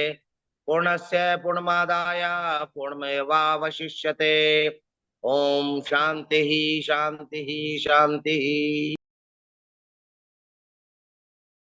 पूर्णस्य पूर्णमादाय पूर्णमेवावशिष्यते। ओम शांति शांति शांति।